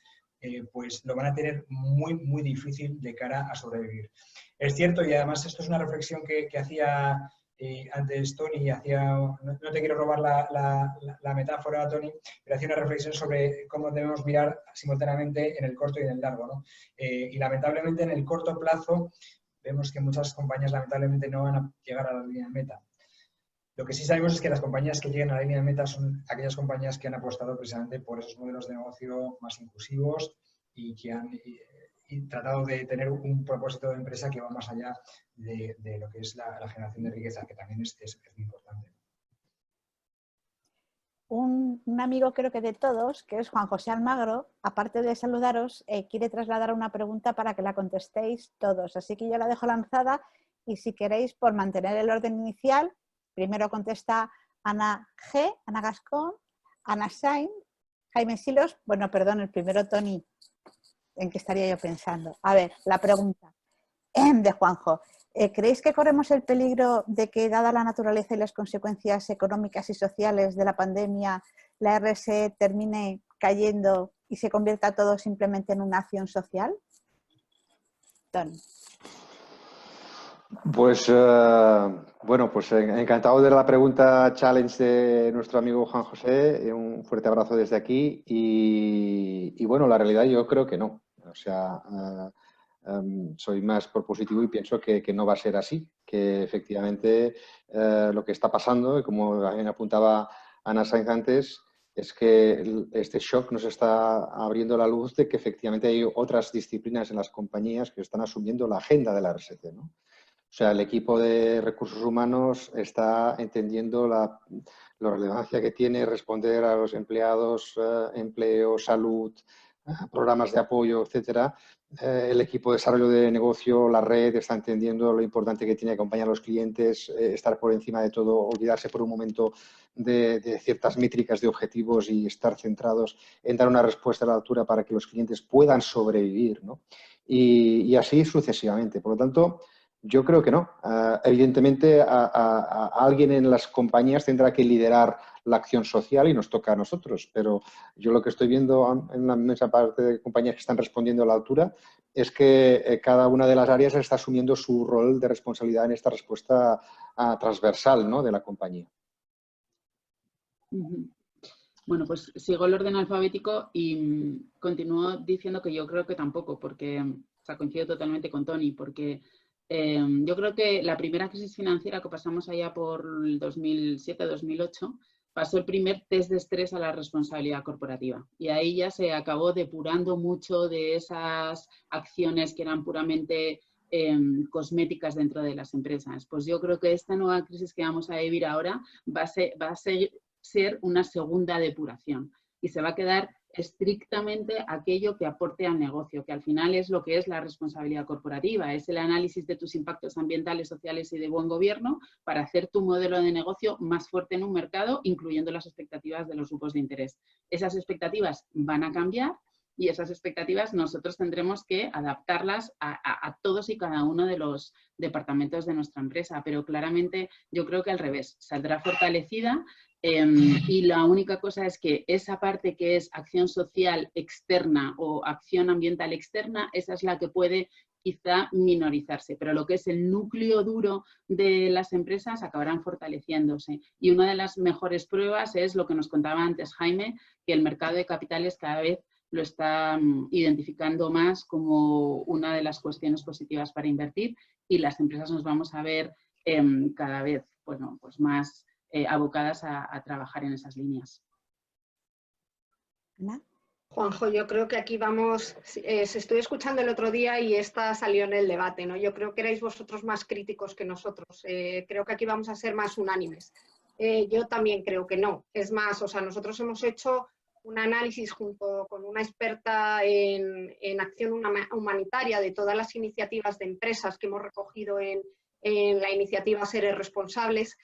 [SPEAKER 6] pues lo van a tener muy, muy difícil de cara a sobrevivir. Es cierto, y además esto es una reflexión que hacía antes Tony, no te quiero robar la metáfora, Tony, pero hacía una reflexión sobre cómo debemos mirar simultáneamente en el corto y en el largo, ¿no? Y lamentablemente en el corto plazo vemos que muchas compañías lamentablemente no van a llegar a la línea de meta. Lo que sí sabemos es que las compañías que lleguen a la línea de meta son aquellas compañías que han apostado precisamente por esos modelos de negocio más inclusivos y que han tratado de tener un propósito de empresa que va más allá de lo que es la generación de riqueza, que también es muy importante.
[SPEAKER 3] Un amigo, creo que de todos, que es Juan José Almagro, aparte de saludaros, quiere trasladar una pregunta para que la contestéis todos. Así que yo la dejo lanzada y si queréis, por mantener el orden inicial, primero contesta Ana G, Ana Gascón, Ana Sainz, Jaime Silos. Bueno, perdón, el primero Tony, ¿en qué estaría yo pensando? A ver, la pregunta de Juanjo. ¿Creéis que corremos el peligro de que, dada la naturaleza y las consecuencias económicas y sociales de la pandemia, la RSE termine cayendo y se convierta todo simplemente en una acción social? Tony.
[SPEAKER 2] Pues bueno, pues encantado de la pregunta challenge de nuestro amigo Juan José. Un fuerte abrazo desde aquí y bueno, la realidad yo creo que no. O sea, soy más propositivo y pienso que no va a ser así, que efectivamente lo que está pasando, y como también apuntaba Ana Sainz antes, es que este shock nos está abriendo la luz de que efectivamente hay otras disciplinas en las compañías que están asumiendo la agenda de la RSC, ¿no? O sea, el equipo de recursos humanos está entendiendo la relevancia que tiene responder a los empleados, empleo, salud, programas de apoyo, etcétera. El equipo de desarrollo de negocio, la red, está entendiendo lo importante que tiene acompañar a los clientes, estar por encima de todo, olvidarse por un momento de ciertas métricas de objetivos y estar centrados en dar una respuesta a la altura para que los clientes puedan sobrevivir, ¿no? Y así sucesivamente. Por lo tanto, yo creo que no. Evidentemente, a alguien en las compañías tendrá que liderar la acción social y nos toca a nosotros, pero yo lo que estoy viendo en la inmensa parte de compañías que están respondiendo a la altura es que cada una de las áreas está asumiendo su rol de responsabilidad en esta respuesta transversal, ¿no?, de la compañía.
[SPEAKER 4] Bueno, pues sigo el orden alfabético y continúo diciendo que yo creo que tampoco, porque, o sea, coincido totalmente con Tony, porque yo creo que la primera crisis financiera que pasamos allá por el 2007-2008 pasó el primer test de estrés a la responsabilidad corporativa y ahí ya se acabó depurando mucho de esas acciones que eran puramente cosméticas dentro de las empresas. Pues yo creo que esta nueva crisis que vamos a vivir ahora va a ser una segunda depuración y se va a quedar estrictamente aquello que aporte al negocio, que al final es lo que es la responsabilidad corporativa, es el análisis de tus impactos ambientales, sociales y de buen gobierno para hacer tu modelo de negocio más fuerte en un mercado, incluyendo las expectativas de los grupos de interés. Esas expectativas van a cambiar y esas expectativas nosotros tendremos que adaptarlas a todos y cada uno de los departamentos de nuestra empresa, pero claramente yo creo que al revés, saldrá fortalecida. Y la única cosa es que esa parte que es acción social externa o acción ambiental externa, esa es la que puede quizá minorizarse, pero lo que es el núcleo duro de las empresas acabarán fortaleciéndose. Y una de las mejores pruebas es lo que nos contaba antes Jaime, que el mercado de capitales cada vez lo está identificando más como una de las cuestiones positivas para invertir y las empresas nos vamos a ver cada vez, bueno, pues más abocadas a trabajar en esas líneas.
[SPEAKER 3] ¿Ana?
[SPEAKER 5] Juanjo, yo creo que aquí vamos, se estoy escuchando el otro día y esta salió en el debate, ¿no? Yo creo que erais vosotros más críticos que nosotros. Creo que aquí vamos a ser más unánimes. Yo también creo que no. Es más, o sea, nosotros hemos hecho un análisis junto con una experta en acción humanitaria de todas las iniciativas de empresas que hemos recogido en la iniciativa Seres Responsables.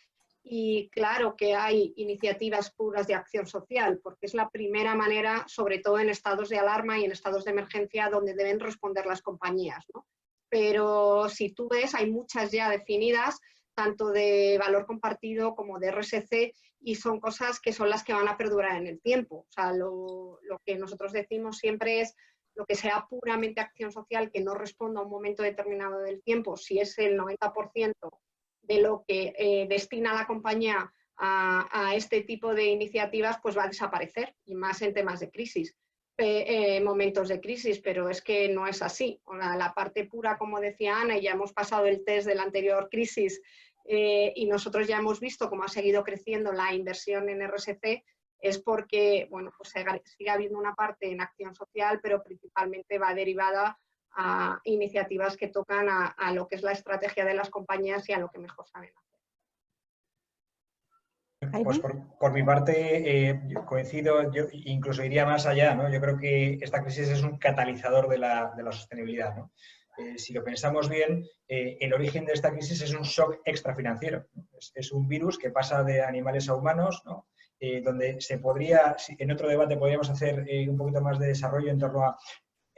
[SPEAKER 5] Y claro que hay iniciativas puras de acción social, porque es la primera manera, sobre todo en estados de alarma y en estados de emergencia, donde deben responder las compañías, ¿no? Pero si tú ves, hay muchas ya definidas, tanto de valor compartido como de RSC, y son cosas que son las que van a perdurar en el tiempo. O sea, lo que nosotros decimos siempre es lo que sea puramente acción social, que no responda a un momento determinado del tiempo, si es el 90% de lo que destina la compañía a este tipo de iniciativas, pues va a desaparecer, y más en temas de crisis, momentos de crisis, pero es que no es así. La parte pura, como decía Ana, y ya hemos pasado el test de la anterior crisis y nosotros ya hemos visto cómo ha seguido creciendo la inversión en RSC, es porque, bueno, pues sigue habiendo una parte en acción social, pero principalmente va derivada a iniciativas que tocan a lo que es la estrategia de las compañías y a lo que mejor saben hacer.
[SPEAKER 6] Pues por mi parte yo coincido, yo incluso iría más allá, ¿no? Yo creo que esta crisis es un catalizador de la sostenibilidad, ¿no? Si lo pensamos bien, el origen de esta crisis es un shock extrafinanciero, ¿no? Es un virus que pasa de animales a humanos, ¿no? Donde se podría, en otro debate podríamos hacer un poquito más de desarrollo en torno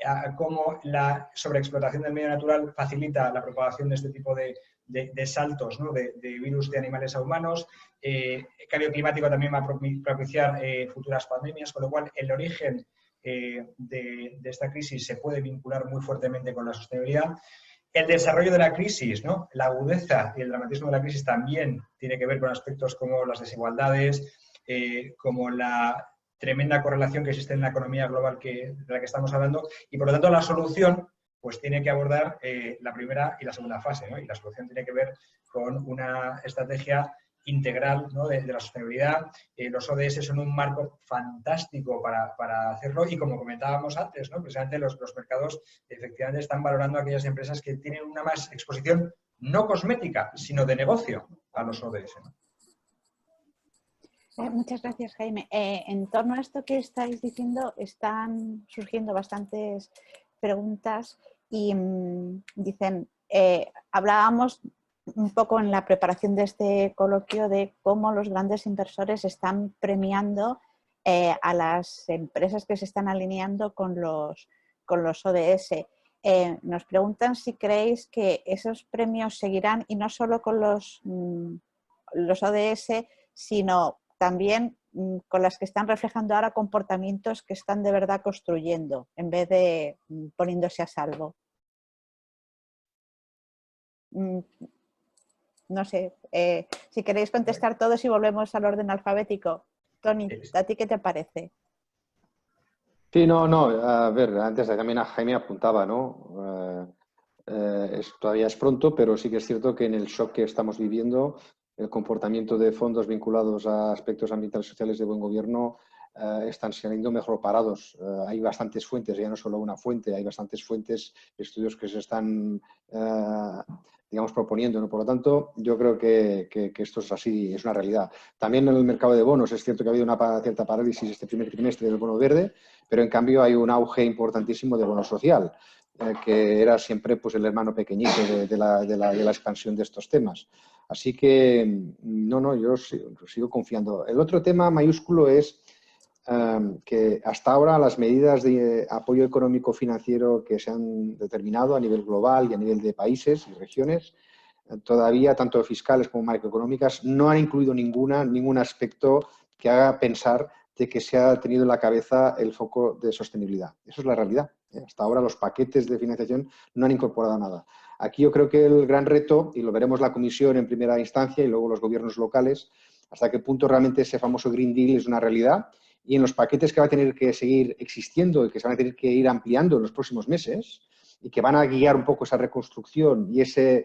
[SPEAKER 6] a cómo la sobreexplotación del medio natural facilita la propagación de este tipo de saltos, ¿no? de virus de animales a humanos. El cambio climático también va a propiciar futuras pandemias, con lo cual el origen de esta crisis se puede vincular muy fuertemente con la sostenibilidad. El desarrollo de la crisis, ¿no? La agudeza y el dramatismo de la crisis también tiene que ver con aspectos como las desigualdades, como la tremenda correlación que existe en la economía global de la que estamos hablando, y por lo tanto la solución pues tiene que abordar la primera y la segunda fase, ¿no? Y la solución tiene que ver con una estrategia integral, ¿no? de la sostenibilidad. Los ODS son un marco fantástico para hacerlo, y como comentábamos antes, ¿no? Precisamente los mercados efectivamente están valorando a aquellas empresas que tienen una más exposición no cosmética, sino de negocio a los ODS, ¿no?
[SPEAKER 3] Muchas gracias, Jaime. En torno a esto que estáis diciendo, están surgiendo bastantes preguntas y dicen, hablábamos un poco en la preparación de este coloquio de cómo los grandes inversores están premiando a las empresas que se están alineando con los ODS. Nos preguntan si creéis que esos premios seguirán, y no solo con los ODS, sino también con las que están reflejando ahora comportamientos que están de verdad construyendo, en vez de poniéndose a salvo. No sé, si queréis contestar todos y volvemos al orden alfabético. Tony, ¿a ti qué te parece?
[SPEAKER 2] Sí, no, a ver, antes también Jaime apuntaba, ¿no? Todavía es pronto, pero sí que es cierto que en el shock que estamos viviendo, el comportamiento de fondos vinculados a aspectos ambientales y sociales de buen gobierno están siendo mejor parados. Hay bastantes fuentes, ya no solo una fuente, hay bastantes fuentes, estudios que se están, digamos, proponiendo, ¿no? Por lo tanto, yo creo que esto es así, es una realidad. También en el mercado de bonos es cierto que ha habido una cierta parálisis este primer trimestre del bono verde, pero en cambio hay un auge importantísimo de bono social, que era siempre pues, el hermano pequeñito de la expansión de estos temas. Así que, yo sigo confiando. El otro tema mayúsculo es que hasta ahora las medidas de apoyo económico financiero que se han determinado a nivel global y a nivel de países y regiones, todavía, tanto fiscales como macroeconómicas, no han incluido ningún aspecto que haga pensar de que se ha tenido en la cabeza el foco de sostenibilidad. Eso es la realidad. Hasta ahora los paquetes de financiación no han incorporado nada. Aquí yo creo que el gran reto, y lo veremos la Comisión en primera instancia y luego los gobiernos locales, hasta qué punto realmente ese famoso Green Deal es una realidad, y en los paquetes que va a tener que seguir existiendo y que se van a tener que ir ampliando en los próximos meses y que van a guiar un poco esa reconstrucción y ese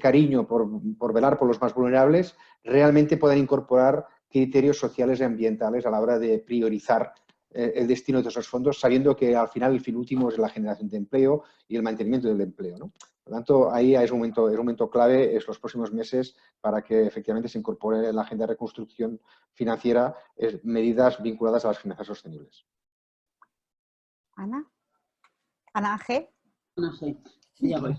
[SPEAKER 2] cariño por velar por los más vulnerables, realmente puedan incorporar criterios sociales y ambientales a la hora de priorizar el destino de esos fondos, sabiendo que al final el fin último es la generación de empleo y el mantenimiento del empleo, ¿no? Por lo tanto, ahí es un momento clave, es los próximos meses para que efectivamente se incorpore en la agenda de reconstrucción financiera medidas vinculadas a las finanzas sostenibles.
[SPEAKER 3] Ana. Ana G.
[SPEAKER 4] Ana G. Ya voy.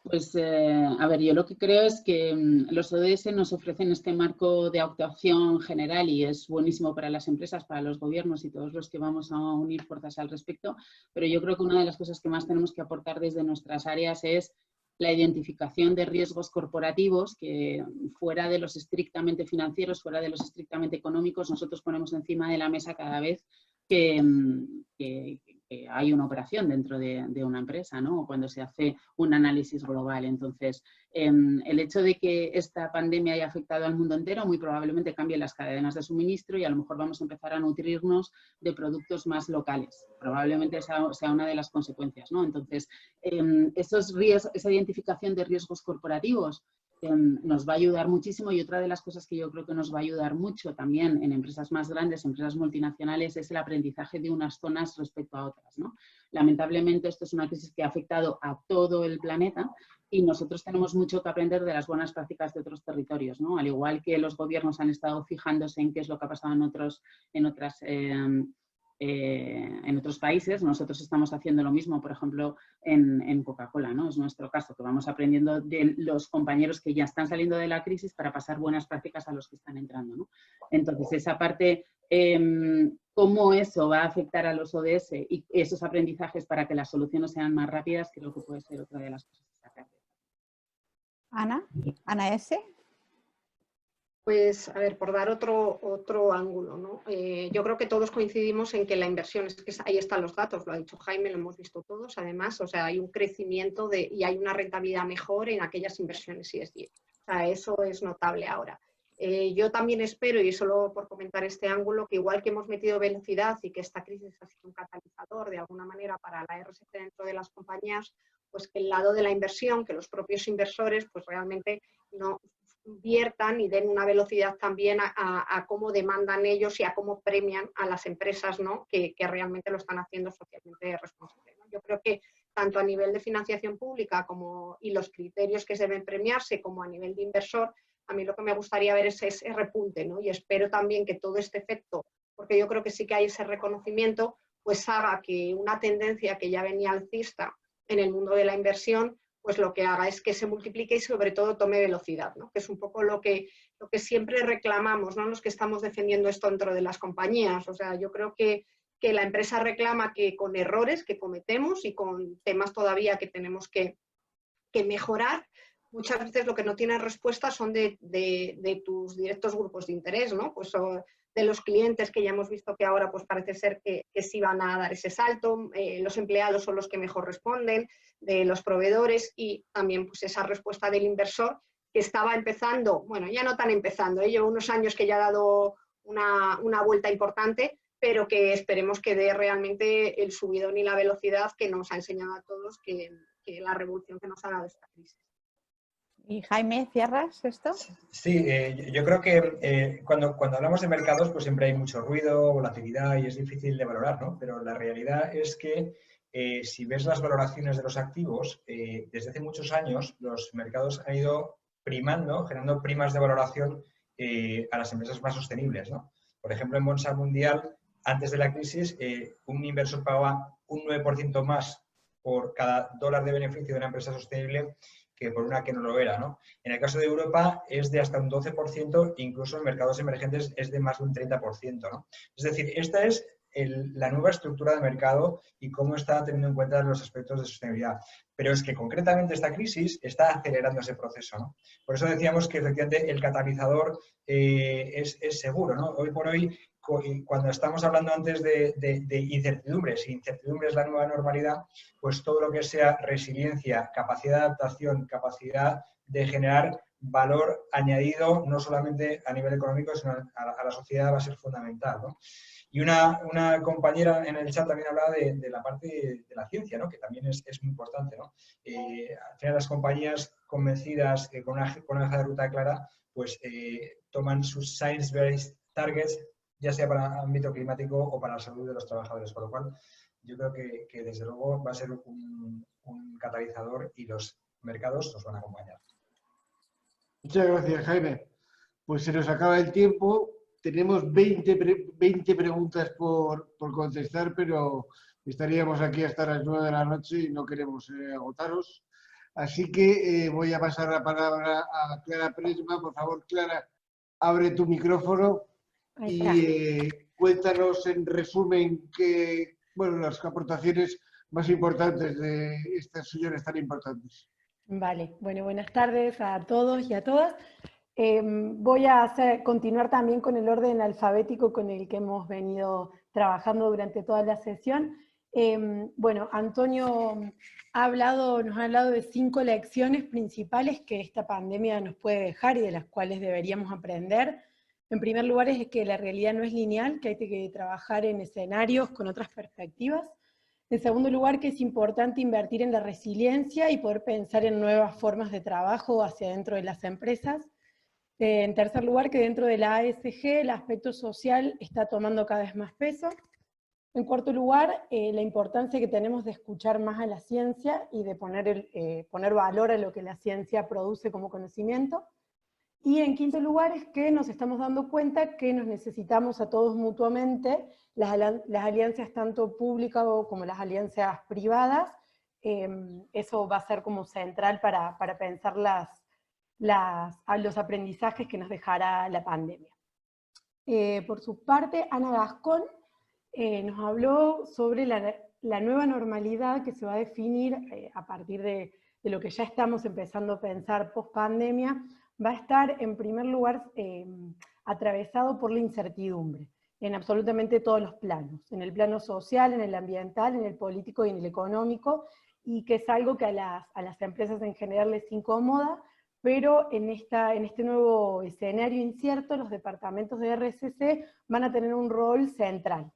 [SPEAKER 4] Pues, a ver, yo lo que creo es que los ODS nos ofrecen este marco de actuación general y es buenísimo para las empresas, para los gobiernos y todos los que vamos a unir fuerzas al respecto, pero yo creo que una de las cosas que más tenemos que aportar desde nuestras áreas es la identificación de riesgos corporativos que fuera de los estrictamente financieros, fuera de los estrictamente económicos, nosotros ponemos encima de la mesa cada vez que hay una operación dentro de una empresa, ¿no? O cuando se hace un análisis global. Entonces, el hecho de que esta pandemia haya afectado al mundo entero muy probablemente cambie las cadenas de suministro y a lo mejor vamos a empezar a nutrirnos de productos más locales. Probablemente esa sea una de las consecuencias, ¿no? Entonces, esa identificación de riesgos corporativos nos va a ayudar muchísimo y otra de las cosas que yo creo que nos va a ayudar mucho también en empresas más grandes, empresas multinacionales, es el aprendizaje de unas zonas respecto a otras, ¿no? Lamentablemente esto es una crisis que ha afectado a todo el planeta y nosotros tenemos mucho que aprender de las buenas prácticas de otros territorios, ¿no? Al igual que los gobiernos han estado fijándose en qué es lo que ha pasado en otros países, nosotros estamos haciendo lo mismo, por ejemplo, en Coca-Cola, ¿no? Es nuestro caso, que vamos aprendiendo de los compañeros que ya están saliendo de la crisis para pasar buenas prácticas a los que están entrando, ¿no? Entonces, esa parte, cómo eso va a afectar a los ODS y esos aprendizajes para que las soluciones sean más rápidas, creo que puede ser otra de las cosas a sacar.
[SPEAKER 3] Ana S.
[SPEAKER 5] Pues, a ver, por dar otro ángulo, ¿no? Yo creo que todos coincidimos en que la inversión, es que ahí están los datos, lo ha dicho Jaime, lo hemos visto todos, además, o sea, hay un crecimiento y hay una rentabilidad mejor en aquellas inversiones ESG. O sea, eso es notable ahora. Yo también espero, y solo por comentar este ángulo, que igual que hemos metido velocidad y que esta crisis ha sido un catalizador de alguna manera para la RSC dentro de las compañías, pues que el lado de la inversión, que los propios inversores, pues realmente no viertan y den una velocidad también a cómo demandan ellos y a cómo premian a las empresas, ¿no? que realmente lo están haciendo socialmente responsable, ¿no? Yo creo que tanto a nivel de financiación pública y los criterios que se deben premiarse como a nivel de inversor, a mí lo que me gustaría ver es ese repunte, ¿no? Y espero también que todo este efecto, porque yo creo que sí que hay ese reconocimiento, pues haga que una tendencia que ya venía alcista en el mundo de la inversión, pues lo que haga es que se multiplique y sobre todo tome velocidad, ¿no? Que es un poco lo que siempre reclamamos, ¿no? Los que estamos defendiendo esto dentro de las compañías. O sea, yo creo que la empresa reclama que con errores que cometemos y con temas todavía que tenemos que mejorar, muchas veces lo que no tiene respuesta son de tus directos grupos de interés, ¿no? Pues de los clientes que ya hemos visto que ahora pues parece ser que sí van a dar ese salto, los empleados son los que mejor responden, de los proveedores y también pues esa respuesta del inversor que estaba empezando, bueno, ya no tan empezando, lleva unos años que ya ha dado una vuelta importante, pero que esperemos que dé realmente el subidón y la velocidad que nos ha enseñado a todos que la revolución que nos ha dado esta crisis.
[SPEAKER 3] Y Jaime, ¿cierras esto?
[SPEAKER 6] Sí, yo creo que cuando hablamos de mercados pues siempre hay mucho ruido, volatilidad y es difícil de valorar, ¿no? Pero la realidad es que si ves las valoraciones de los activos, desde hace muchos años los mercados han ido primando, generando primas de valoración a las empresas más sostenibles, ¿no? Por ejemplo, en Bolsa Mundial, antes de la crisis, un inversor pagaba un 9% más por cada dólar de beneficio de una empresa sostenible que por una que no lo era, ¿no? En el caso de Europa es de hasta un 12%, incluso en mercados emergentes es de más de un 30%, ¿no? Es decir, esta es la nueva estructura de mercado y cómo está teniendo en cuenta los aspectos de sostenibilidad. Pero es que concretamente esta crisis está acelerando ese proceso, ¿no? Por eso decíamos que efectivamente el catalizador es seguro, ¿no? Hoy por hoy, cuando estamos hablando antes de incertidumbres, si incertidumbre es la nueva normalidad, pues todo lo que sea resiliencia, capacidad de adaptación, capacidad de generar valor añadido, no solamente a nivel económico, sino a la sociedad va a ser fundamental, ¿no? Y una compañera en el chat también hablaba de la parte de la ciencia, ¿no? Que también es muy importante, ¿no? Al final las compañías convencidas con una hoja de ruta clara, pues toman sus science-based targets ya sea para el ámbito climático o para la salud de los trabajadores. Con lo cual, yo creo que desde luego va a ser un catalizador y los mercados nos van a acompañar.
[SPEAKER 1] Muchas gracias, Jaime. Pues se nos acaba el tiempo. Tenemos 20 preguntas por contestar, pero estaríamos aquí hasta las 9 de la noche y no queremos agotaros. Así que voy a pasar la palabra a Clara Presma. Por favor, Clara, abre tu micrófono y cuéntanos en resumen las aportaciones más importantes de estas sesiones tan importantes.
[SPEAKER 7] Vale, bueno, buenas tardes a todos y a todas. Voy a continuar también con el orden alfabético con el que hemos venido trabajando durante toda la sesión. Bueno, Antonio nos ha hablado de 5 lecciones principales que esta pandemia nos puede dejar y de las cuales deberíamos aprender. En primer lugar es que la realidad no es lineal, que hay que trabajar en escenarios con otras perspectivas. En segundo lugar, que es importante invertir en la resiliencia y poder pensar en nuevas formas de trabajo hacia dentro de las empresas. En tercer lugar, que dentro de la ASG el aspecto social está tomando cada vez más peso. En cuarto lugar, la importancia que tenemos de escuchar más a la ciencia y de poner valor a lo que la ciencia produce como conocimiento. Y en quinto lugar es que nos estamos dando cuenta que nos necesitamos a todos mutuamente, las alianzas tanto públicas como las alianzas privadas. Eso va a ser como central para pensar los aprendizajes que nos dejará la pandemia. Por su parte, Ana Gascón nos habló sobre la nueva normalidad que se va a definir a partir de lo que ya estamos empezando a pensar post-pandemia. Va a estar, en primer lugar, atravesado por la incertidumbre, en absolutamente todos los planos, en el plano social, en el ambiental, en el político y en el económico, y que es algo que a las empresas en general les incomoda, pero en este nuevo escenario incierto, los departamentos de RCC van a tener un rol central.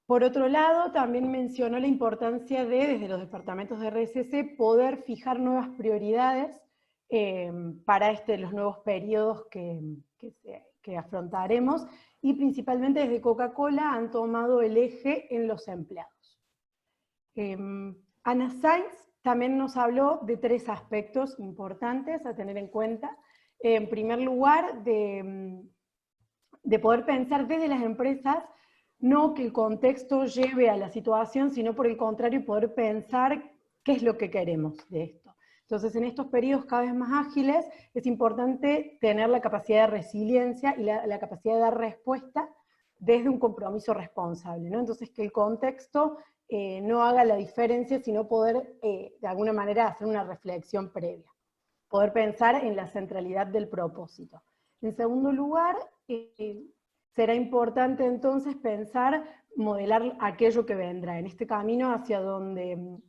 [SPEAKER 7] Por otro lado, también mencionó la importancia desde los departamentos de RSC, poder fijar nuevas prioridades para los nuevos periodos que afrontaremos, y principalmente desde Coca-Cola han tomado el eje en los empleados. Ana Sainz también nos habló de 3 aspectos importantes a tener en cuenta. En primer lugar, de poder pensar desde las empresas, no que el contexto lleve a la situación, sino por el contrario, poder pensar qué es lo que queremos de esto. Entonces, en estos periodos cada vez más ágiles, es importante tener la capacidad de resiliencia y la capacidad de dar respuesta desde un compromiso responsable, ¿no? Entonces, que el contexto no haga la diferencia, sino poder, de alguna manera, hacer una reflexión previa. Poder pensar en la centralidad del propósito. En segundo lugar, será importante entonces pensar, modelar aquello que vendrá. En este camino hacia donde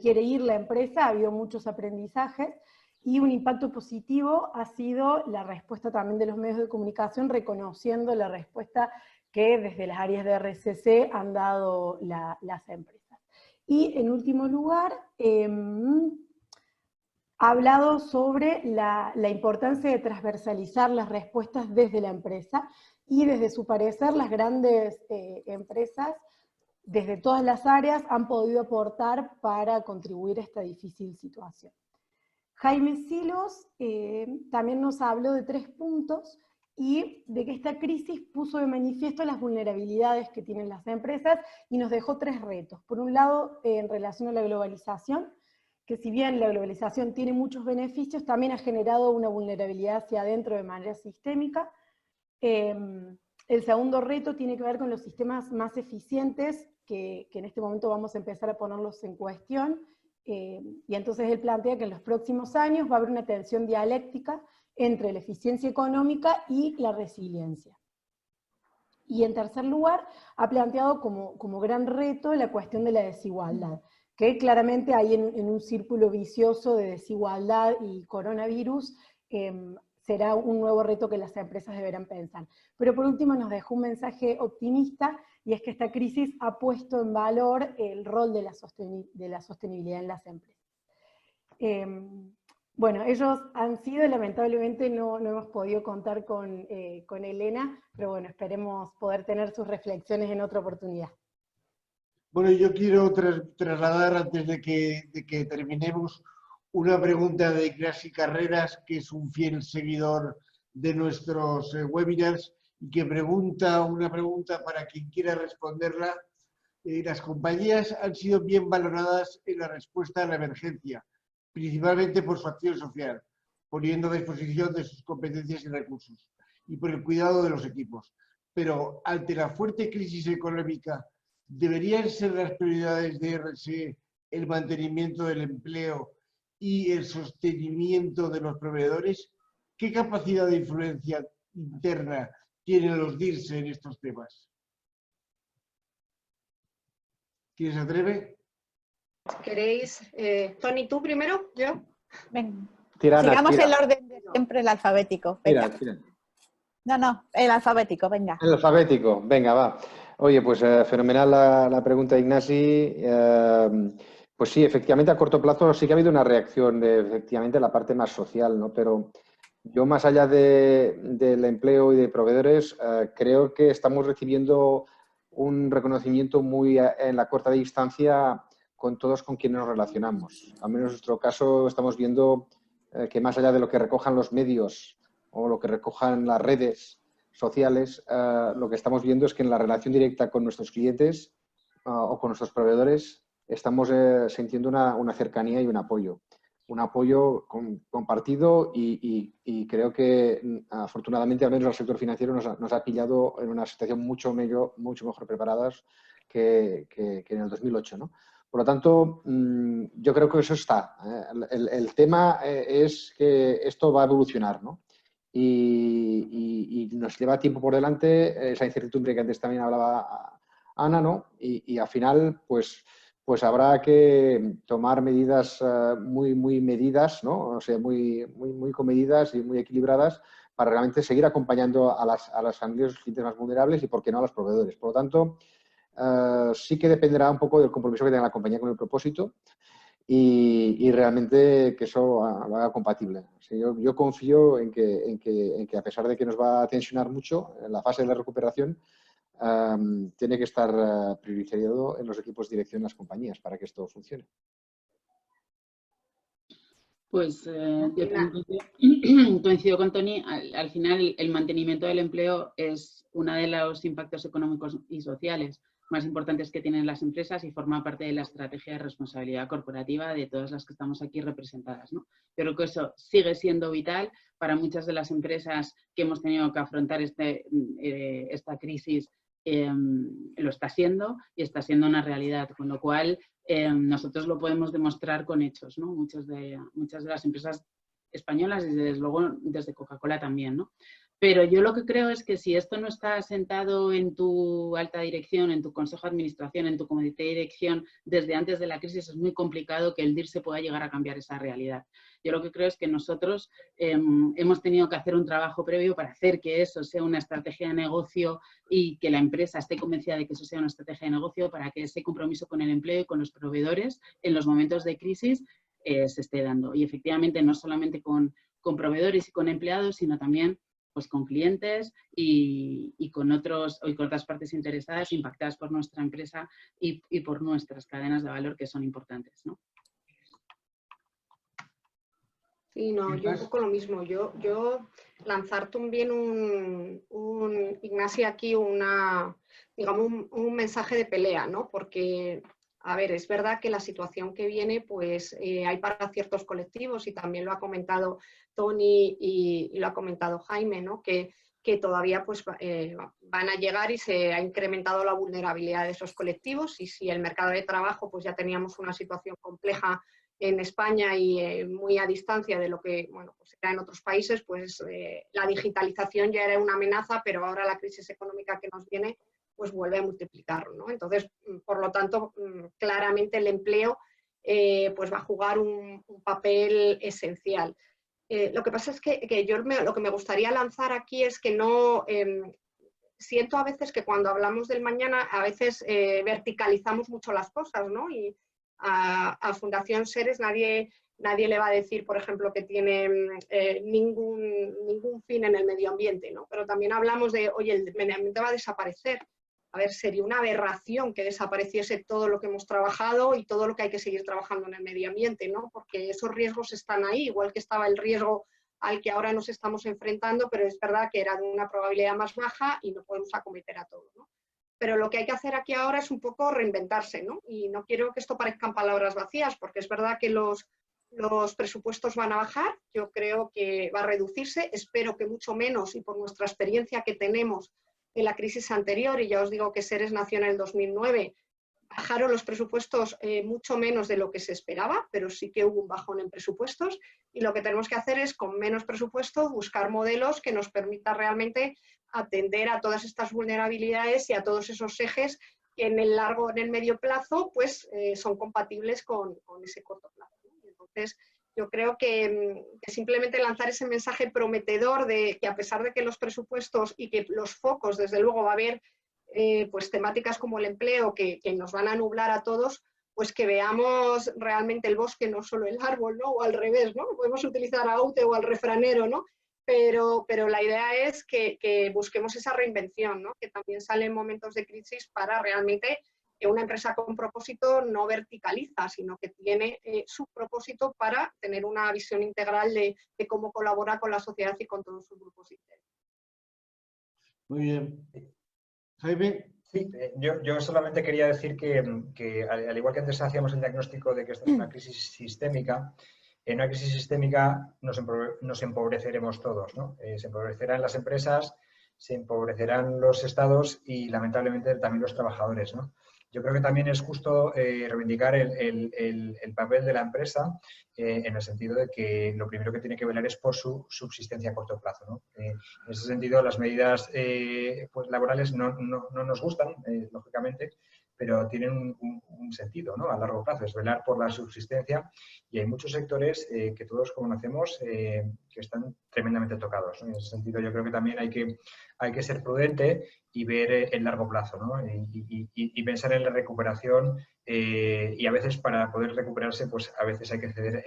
[SPEAKER 7] quiere ir la empresa ha habido muchos aprendizajes, y un impacto positivo ha sido la respuesta también de los medios de comunicación, reconociendo la respuesta que desde las áreas de RCC han dado las empresas. Y en último lugar, ha hablado sobre la importancia de transversalizar las respuestas desde la empresa, y desde su parecer las grandes empresas, desde todas las áreas, han podido aportar para contribuir a esta difícil situación. Jaime Silos también nos habló de 3 puntos, y de que esta crisis puso de manifiesto las vulnerabilidades que tienen las empresas, y nos dejó 3 retos. Por un lado, en relación a la globalización, que si bien la globalización tiene muchos beneficios, también ha generado una vulnerabilidad hacia adentro de manera sistémica. El segundo reto tiene que ver con los sistemas más eficientes, que en este momento vamos a empezar a ponerlos en cuestión, y entonces él plantea que en los próximos años va a haber una tensión dialéctica entre la eficiencia económica y la resiliencia. Y en tercer lugar, ha planteado como gran reto la cuestión de la desigualdad, que claramente hay en un círculo vicioso de desigualdad y coronavirus, será un nuevo reto que las empresas deberán pensar. Pero por último nos dejó un mensaje optimista, y es que esta crisis ha puesto en valor el rol de la sostenibilidad en las empresas. Bueno, ellos han sido, lamentablemente no hemos podido contar con Elena, pero bueno, esperemos poder tener sus reflexiones en otra oportunidad.
[SPEAKER 1] Bueno, yo quiero trasladar, antes de que terminemos, una pregunta de Ignasi Carreras, que es un fiel seguidor de nuestros webinars, y que pregunta una pregunta para quien quiera responderla. Las compañías han sido bien valoradas en la respuesta a la emergencia, principalmente por su acción social, poniendo a disposición de sus competencias y recursos, y por el cuidado de los equipos. Pero ante la fuerte crisis económica, ¿deberían ser las prioridades de RSE el mantenimiento del empleo y el sostenimiento de los proveedores? ¿Qué capacidad de influencia interna tienen los DIRSE en estos temas? ¿Quién se atreve?
[SPEAKER 5] ¿Queréis? Tony, ¿tú primero? ¿Yo?
[SPEAKER 3] Venga.
[SPEAKER 2] Tirana,
[SPEAKER 3] Sigamos
[SPEAKER 2] tira.
[SPEAKER 3] el orden de siempre, el alfabético. Venga.
[SPEAKER 2] Tira.
[SPEAKER 3] No, el alfabético, venga.
[SPEAKER 2] El alfabético, venga, va. Oye, pues fenomenal la pregunta de Ignasi. Pues sí, efectivamente a corto plazo sí que ha habido una reacción de efectivamente la parte más social, ¿no? Pero yo más allá del empleo y de proveedores, creo que estamos recibiendo un reconocimiento muy en la corta distancia con todos con quienes nos relacionamos. Al menos en nuestro caso estamos viendo que más allá de lo que recojan los medios o lo que recojan las redes sociales, lo que estamos viendo es que en la relación directa con nuestros clientes o con nuestros proveedores estamos sintiendo una cercanía y un apoyo compartido y creo que afortunadamente al menos el sector financiero nos ha pillado en una situación mucho mejor preparadas que en el 2008, ¿no? Por lo tanto, yo creo que eso está. El tema es que esto va a evolucionar, ¿no? Y nos lleva tiempo por delante, esa incertidumbre que antes también hablaba Ana, ¿no? Y al final, pues habrá que tomar medidas muy medidas, ¿no? O sea, muy comedidas y muy equilibradas para realmente seguir acompañando a las familias, los clientes más vulnerables y, por qué no, a los proveedores. Por lo tanto, sí que dependerá un poco del compromiso que tenga la compañía con el propósito y realmente que eso lo haga compatible. O sea, yo confío en que a pesar de que nos va a tensionar mucho en la fase de la recuperación, tiene que estar priorizado en los equipos de dirección de las compañías para que esto funcione.
[SPEAKER 4] Pues yo coincido con Tony. Al final, el mantenimiento del empleo es uno de los impactos económicos y sociales más importantes que tienen las empresas y forma parte de la estrategia de responsabilidad corporativa de todas las que estamos aquí representadas, ¿no? Yo creo que eso sigue siendo vital para muchas de las empresas que hemos tenido que afrontar esta crisis. Lo está siendo y está siendo una realidad, con lo cual nosotros lo podemos demostrar con hechos, ¿no? Muchas de las empresas españolas y desde luego desde Coca-Cola también, ¿no? Pero yo lo que creo es que si esto no está asentado en tu alta dirección, en tu consejo de administración, en tu comité de dirección desde antes de la crisis, es muy complicado que el DIRSE pueda llegar a cambiar esa realidad. Yo lo que creo es que nosotros hemos tenido que hacer un trabajo previo para hacer que eso sea una estrategia de negocio y que la empresa esté convencida de que eso sea una estrategia de negocio para que ese compromiso con el empleo y con los proveedores en los momentos de crisis se esté dando. Y efectivamente no solamente con proveedores y con empleados, sino también pues con clientes y con otras partes interesadas impactadas por nuestra empresa y por nuestras cadenas de valor que son importantes, ¿no?
[SPEAKER 5] Sí, no, yo un poco lo mismo. Yo lanzar también Ignasi, aquí digamos un mensaje de pelea, ¿no? Porque, a ver, es verdad que la situación que viene, pues hay para ciertos colectivos, y también lo ha comentado Tony y lo ha comentado Jaime, ¿no? Que todavía pues van a llegar y se ha incrementado la vulnerabilidad de esos colectivos, y si el mercado de trabajo pues ya teníamos una situación compleja en España y muy a distancia de lo que pues era en otros países, pues la digitalización ya era una amenaza, pero ahora la crisis económica que nos viene pues vuelve a multiplicarlo, ¿no? Entonces, por lo tanto, claramente el empleo pues va a jugar un papel esencial. Lo que pasa es que yo lo que me gustaría lanzar aquí es que no... siento a veces que cuando hablamos del mañana a veces verticalizamos mucho las cosas, ¿no? Y a Fundación Seres nadie nadie le va a decir, por ejemplo, que tiene ningún fin en el medio ambiente, ¿no? Pero también hablamos de, oye, el medio ambiente va a desaparecer. A ver, sería una aberración que desapareciese todo lo que hemos trabajado y todo lo que hay que seguir trabajando en el medio ambiente, ¿no? Porque esos riesgos están ahí, igual que estaba el riesgo al que ahora nos estamos enfrentando, pero es verdad que era de una probabilidad más baja y no podemos acometer a todo, ¿no? Pero lo que hay que hacer aquí ahora es un poco reinventarse, ¿no? Y no quiero que esto parezcan palabras vacías, porque es verdad que los presupuestos van a bajar, yo creo que va a reducirse, espero que mucho menos, y por nuestra experiencia que tenemos de la crisis anterior, y ya os digo que Seres nació en el 2009, bajaron los presupuestos mucho menos de lo que se esperaba, pero sí que hubo un bajón en presupuestos, y lo que tenemos que hacer es, con menos presupuesto, buscar modelos que nos permitan realmente atender a todas estas vulnerabilidades y a todos esos ejes que en el medio plazo, pues son compatibles con ese corto plazo. Entonces, yo creo que simplemente lanzar ese mensaje prometedor de que, a pesar de que los presupuestos y que los focos, desde luego va a haber pues temáticas como el empleo que nos van a nublar a todos, pues que veamos realmente el bosque, no solo el árbol, ¿no? O al revés, ¿no? Podemos utilizar a Aute o al refranero, ¿no? Pero la idea es que busquemos esa reinvención, ¿no? Que también sale en momentos de crisis para realmente que una empresa con propósito no verticaliza, sino que tiene su propósito para tener una visión integral de cómo colabora con la sociedad y con todos sus grupos internos.
[SPEAKER 1] Muy bien. Jaime.
[SPEAKER 6] Sí, yo solamente quería decir que al igual que antes hacíamos el diagnóstico de que esta es una crisis sistémica, en una crisis sistémica nos empobreceremos todos, ¿no? Se empobrecerán las empresas, se empobrecerán los estados y, lamentablemente, también los trabajadores, ¿no? Yo creo que también es justo reivindicar el papel de la empresa en el sentido de que lo primero que tiene que velar es por su subsistencia a corto plazo, ¿no? En ese sentido, las medidas pues laborales no nos gustan, lógicamente, pero tienen un sentido, ¿no? A largo plazo, es velar por la subsistencia, y hay muchos sectores que todos conocemos que están tremendamente tocados, ¿no? En ese sentido, yo creo que también hay que ser prudente y ver el largo plazo, ¿no? Y pensar en la recuperación, y a veces, para poder recuperarse, pues a veces hay que ceder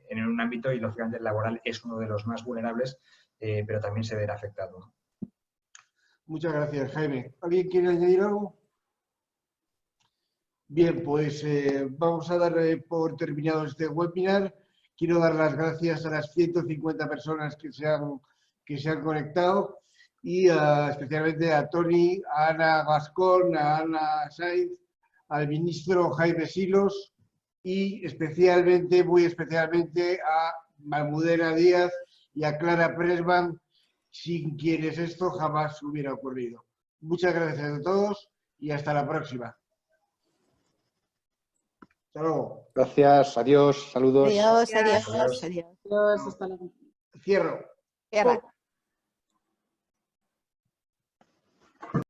[SPEAKER 6] en un ámbito, y lógicamente el laboral es uno de los más vulnerables, pero también se verá afectado, ¿no?
[SPEAKER 1] Muchas gracias, Jaime. ¿Alguien quiere añadir algo? Bien, pues vamos a dar por terminado este webinar. Quiero dar las gracias a las 150 personas que se han conectado, y especialmente a Tony, a Ana Gascón, a Ana Sainz, al ministro Jaime Silos, y muy especialmente a Almudena Díaz y a Clara Presman, sin quienes esto jamás hubiera ocurrido. Muchas gracias a todos y hasta la próxima. Hasta luego.
[SPEAKER 2] Gracias, adiós, saludos.
[SPEAKER 3] Adiós,
[SPEAKER 5] Gracias.
[SPEAKER 3] adiós, adiós.
[SPEAKER 4] Adiós, hasta luego.
[SPEAKER 1] Cierro.
[SPEAKER 3] Cierra.